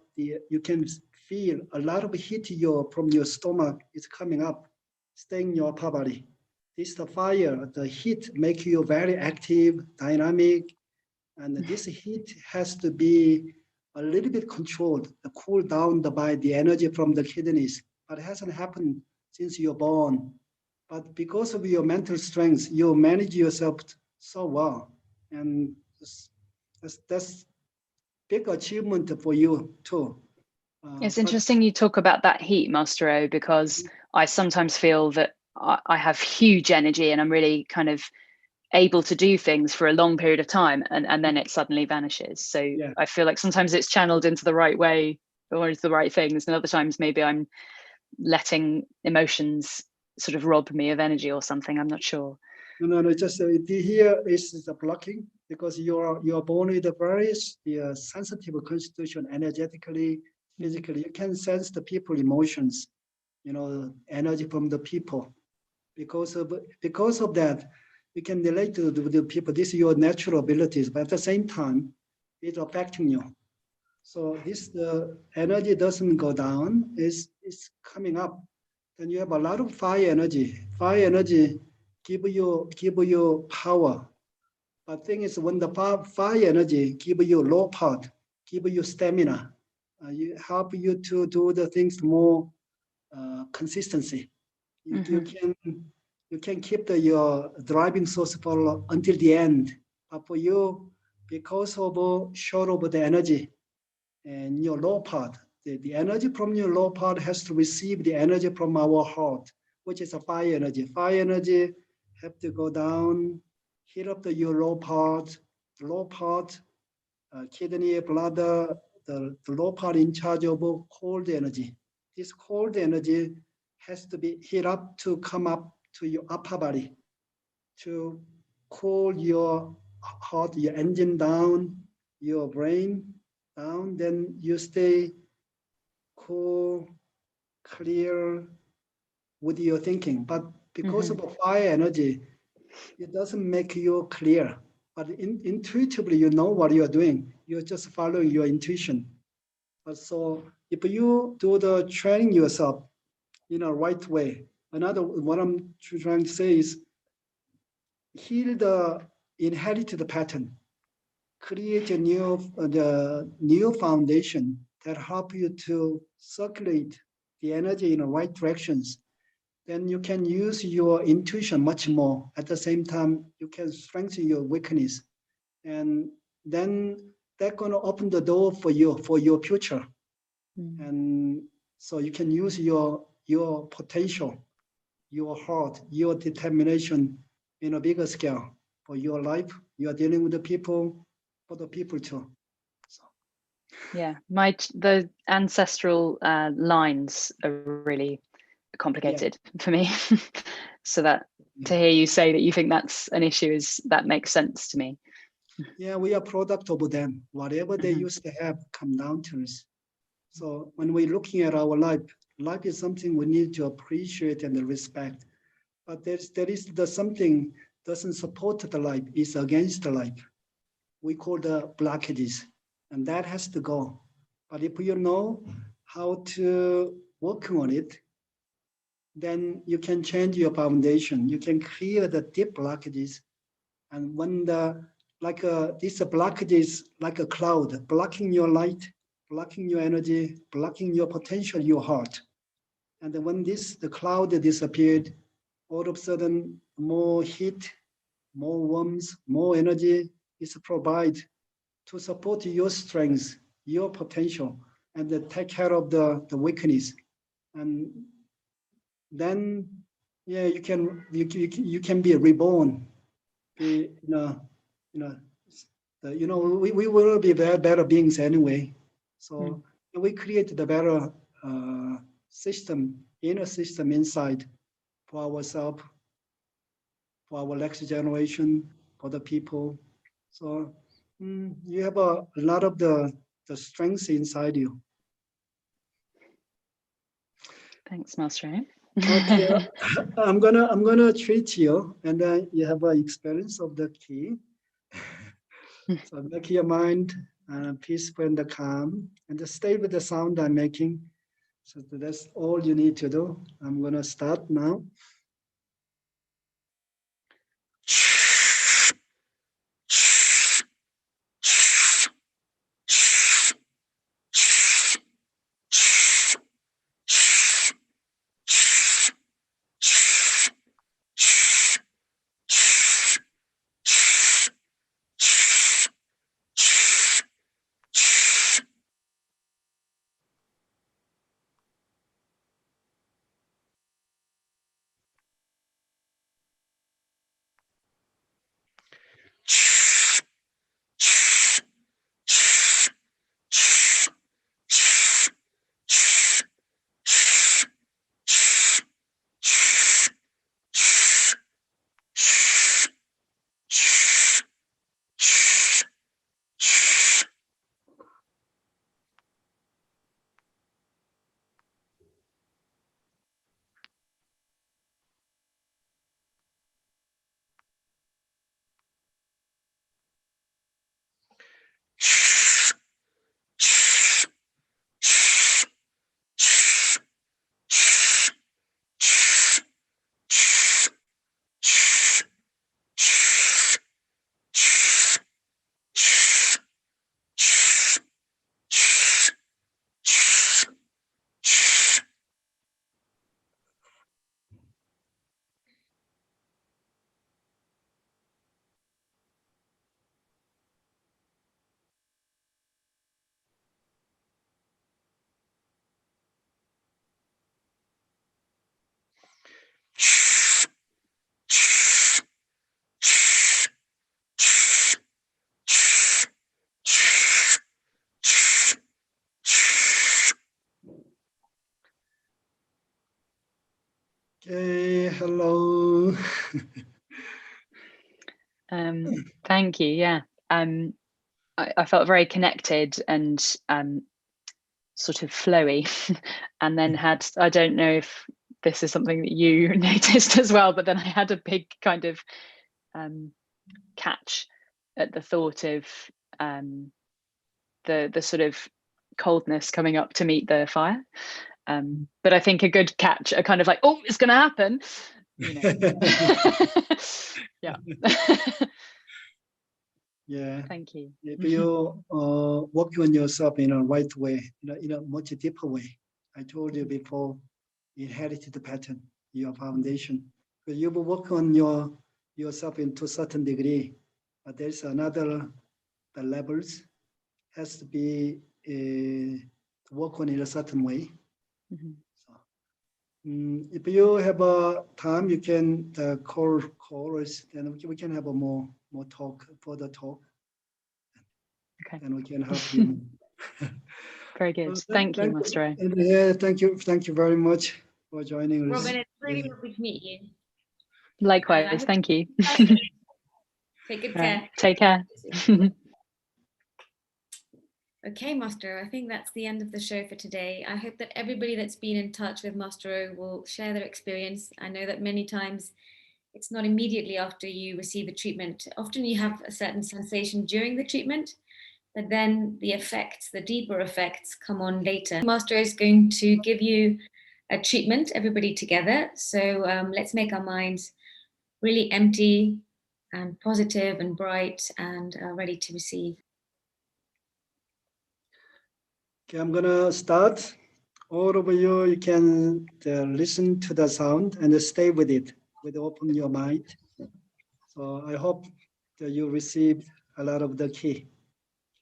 Speaker 2: can feel a lot of heat from your stomach is coming up, staying in your upper body. This the fire, the heat make you very active, dynamic, and this heat has to be a little bit controlled, cooled down by the energy from the kidneys. But it hasn't happened since you're born. But because of your mental strength, you manage yourself so well, and that's big achievement for you too.
Speaker 8: It's interesting you talk about that heat, Master O, because I sometimes feel that I have huge energy and I'm really kind of able to do things for a long period of time, and then it suddenly vanishes. So yeah. I feel like sometimes it's channeled into the right way or into the right things, and other times maybe I'm letting emotions sort of rob me of energy or something. I'm not sure.
Speaker 2: No, just here is the blocking, because you're born with a very sensitive constitution, energetically, physically. You can sense the people emotions, energy from the people. Because of that, you can relate to the people. This is your natural abilities, but at the same time, it's affecting you. So the energy doesn't go down, it's coming up. Then you have a lot of fire energy. Fire energy give you power. But thing is, when the fire energy give you low part, give you stamina, you help you to do the things more consistency. You can keep your driving source for until the end. But for you, because of short of the energy and your low part, the energy from your low part has to receive the energy from our heart, which is a fire energy. Fire energy have to go down, heat up your low part, kidney, bladder, the low part in charge of cold energy. This cold energy has to be heat up to come up to your upper body, to cool your heart, your engine down, your brain down, then you stay cool, clear with your thinking. But because of the fire energy, it doesn't make you clear. But intuitively, you know what you are doing. You're just following your intuition. But so if you do the training yourself in a right way, what I'm trying to say is heal the inherited pattern, create a new foundation that help you to circulate the energy in the right directions. Then you can use your intuition much more. At the same time, you can strengthen your weakness. And then that's going to open the door for you, for your future. And so you can use your potential, your heart, your determination in a bigger scale for your life. You are dealing with the people, for the people too. So.
Speaker 8: Yeah, the ancestral lines are really complicated for me. So that to hear you say that you think that's an issue that makes sense to me.
Speaker 2: Yeah, we are product of them. Whatever they used to have come down to us. So when we're looking at our life is something we need to appreciate and respect. But there is something doesn't support the life, is against the life. We call the blockages, and that has to go. But if you know how to work on it, then you can change your foundation. You can clear the deep blockages. And when these blockages like a cloud, blocking your light, blocking your energy, blocking your potential, your heart. And when the cloud disappeared, all of a sudden more heat, more warmth, more energy is provided to support your strength, your potential, and take care of the weakness. And then, yeah, you can be reborn. We will be better beings anyway. So we create the better system, inner system inside for ourselves, for our next generation, for the people. So you have a lot of the strengths inside you.
Speaker 8: Thanks, Master.
Speaker 2: Okay, I'm gonna treat you, and then you have an experience of the key. So make your mind peaceful and calm, and just stay with the sound I'm making. So that's all you need to do. I'm gonna start now. Okay, hello.
Speaker 8: Thank you. Yeah, I felt very connected and sort of flowy, and then had, I don't know if this is something that you noticed as well, but then I had a big kind of catch at the thought of the sort of coldness coming up to meet the fire. But I think a good catch, a kind of like, oh, it's going to happen, you know. Yeah.
Speaker 2: Yeah.
Speaker 8: Thank you.
Speaker 2: If you work on yourself in a right way, in a much deeper way, I told you before, inherited the pattern, your foundation. But you will work on yourself into a certain degree, but there's another, the levels has to be work on in a certain way.
Speaker 8: Mm-hmm.
Speaker 2: So, if you have a time, you can call us, then we can have a more talk, further talk.
Speaker 8: Okay.
Speaker 2: And we can help you.
Speaker 8: Very good. Thank you, Master.
Speaker 2: Yeah, thank you very much for joining us.
Speaker 1: Robin, it's really lovely to meet you.
Speaker 8: Likewise, thank you.
Speaker 1: Take good care.
Speaker 8: Take care.
Speaker 1: Okay, Master, I think that's the end of the show for today. I hope that everybody that's been in touch with Master will share their experience. I know that many times it's not immediately after you receive a treatment. Often you have a certain sensation during the treatment, but then the effects, the deeper effects, come on later. Master is going to give you a treatment, everybody together. So let's make our minds really empty and positive and bright and ready to receive.
Speaker 2: Okay, I'm gonna start. All of you, you can listen to the sound and stay with it, with open your mind. So I hope that you receive a lot of the key.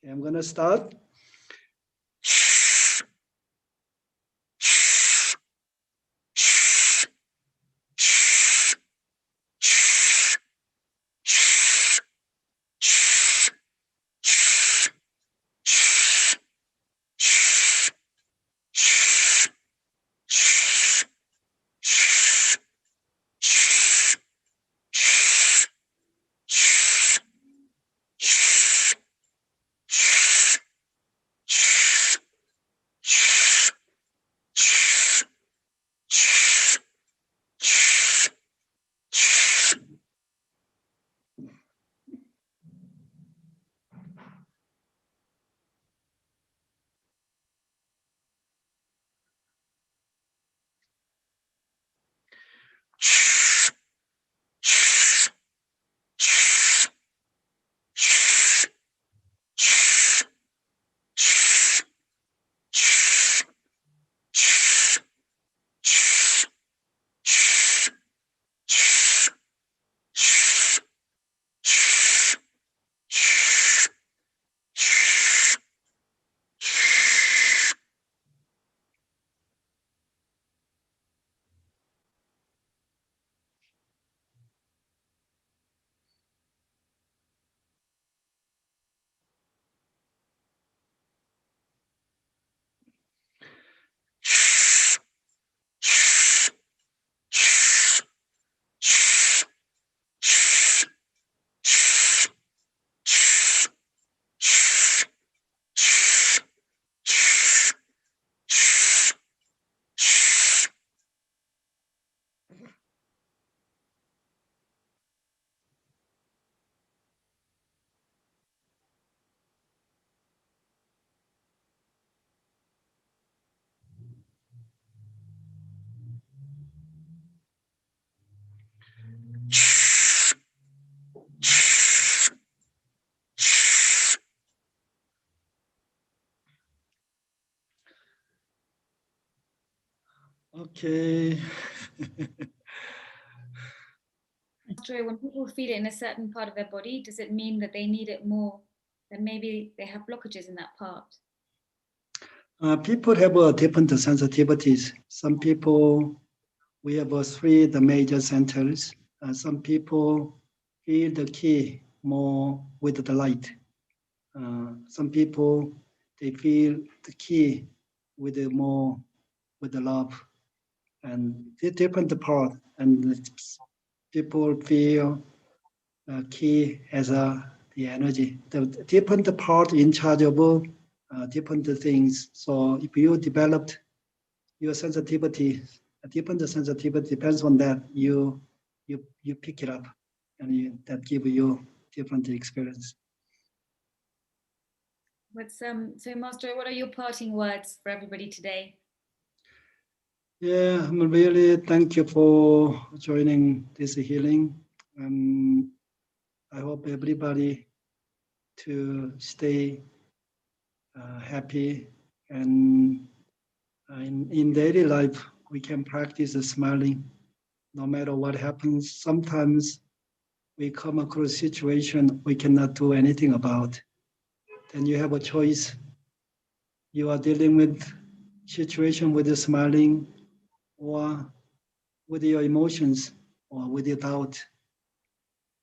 Speaker 2: Okay, I'm gonna start. Okay.
Speaker 1: Master, when people feel it in a certain part of their body, does it mean that they need it more, that maybe they have blockages in that part?
Speaker 2: People have different sensitivities. Some people, we have three the major centers. Some people feel the key more with the light. Some people, they feel the key with the more with the love, and the different part. And people feel key as the energy. The different part in charge of different things. So if you developed your sensitivity, a different sensitivity depends on that. You pick it up, and that give you different experience.
Speaker 1: So Master, what are your parting words for everybody today?
Speaker 2: Yeah, I'm really thank you for joining this healing. I hope everybody to stay happy, and in daily life we can practice smiling no matter what happens. Sometimes we come across a situation we cannot do anything about. Then you have a choice. You are dealing with situation with the smiling, or with your emotions, or with your doubt.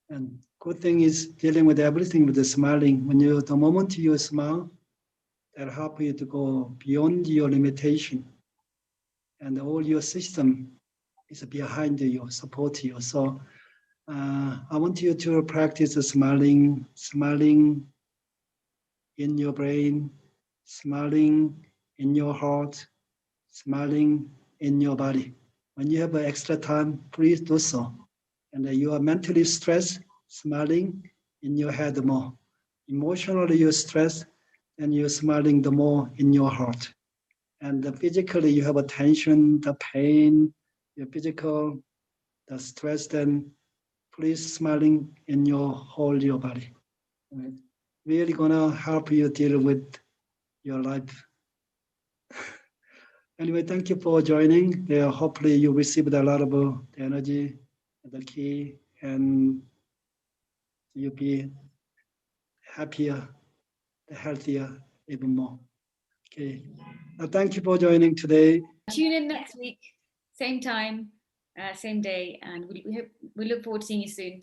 Speaker 2: And good thing is dealing with everything with the smiling. The moment you smile, that help you to go beyond your limitation, and all your system is behind you, support you. So I want you to practice smiling in your brain, smiling in your heart, smiling in your body. When you have extra time, please do so. And you are mentally stressed, smiling in your head more. Emotionally, you're stressed, and you're smiling the more in your heart. And physically, you have a tension, the pain, your physical, the stress, then please smiling in your body. Right? Really gonna help you deal with your life. Anyway, thank you for joining. Hopefully you received a lot of the energy, the key, and you'll be happier, healthier, even more. Okay. Thank you for joining today.
Speaker 1: Tune in next week, same time, same day, and we look forward to seeing you soon.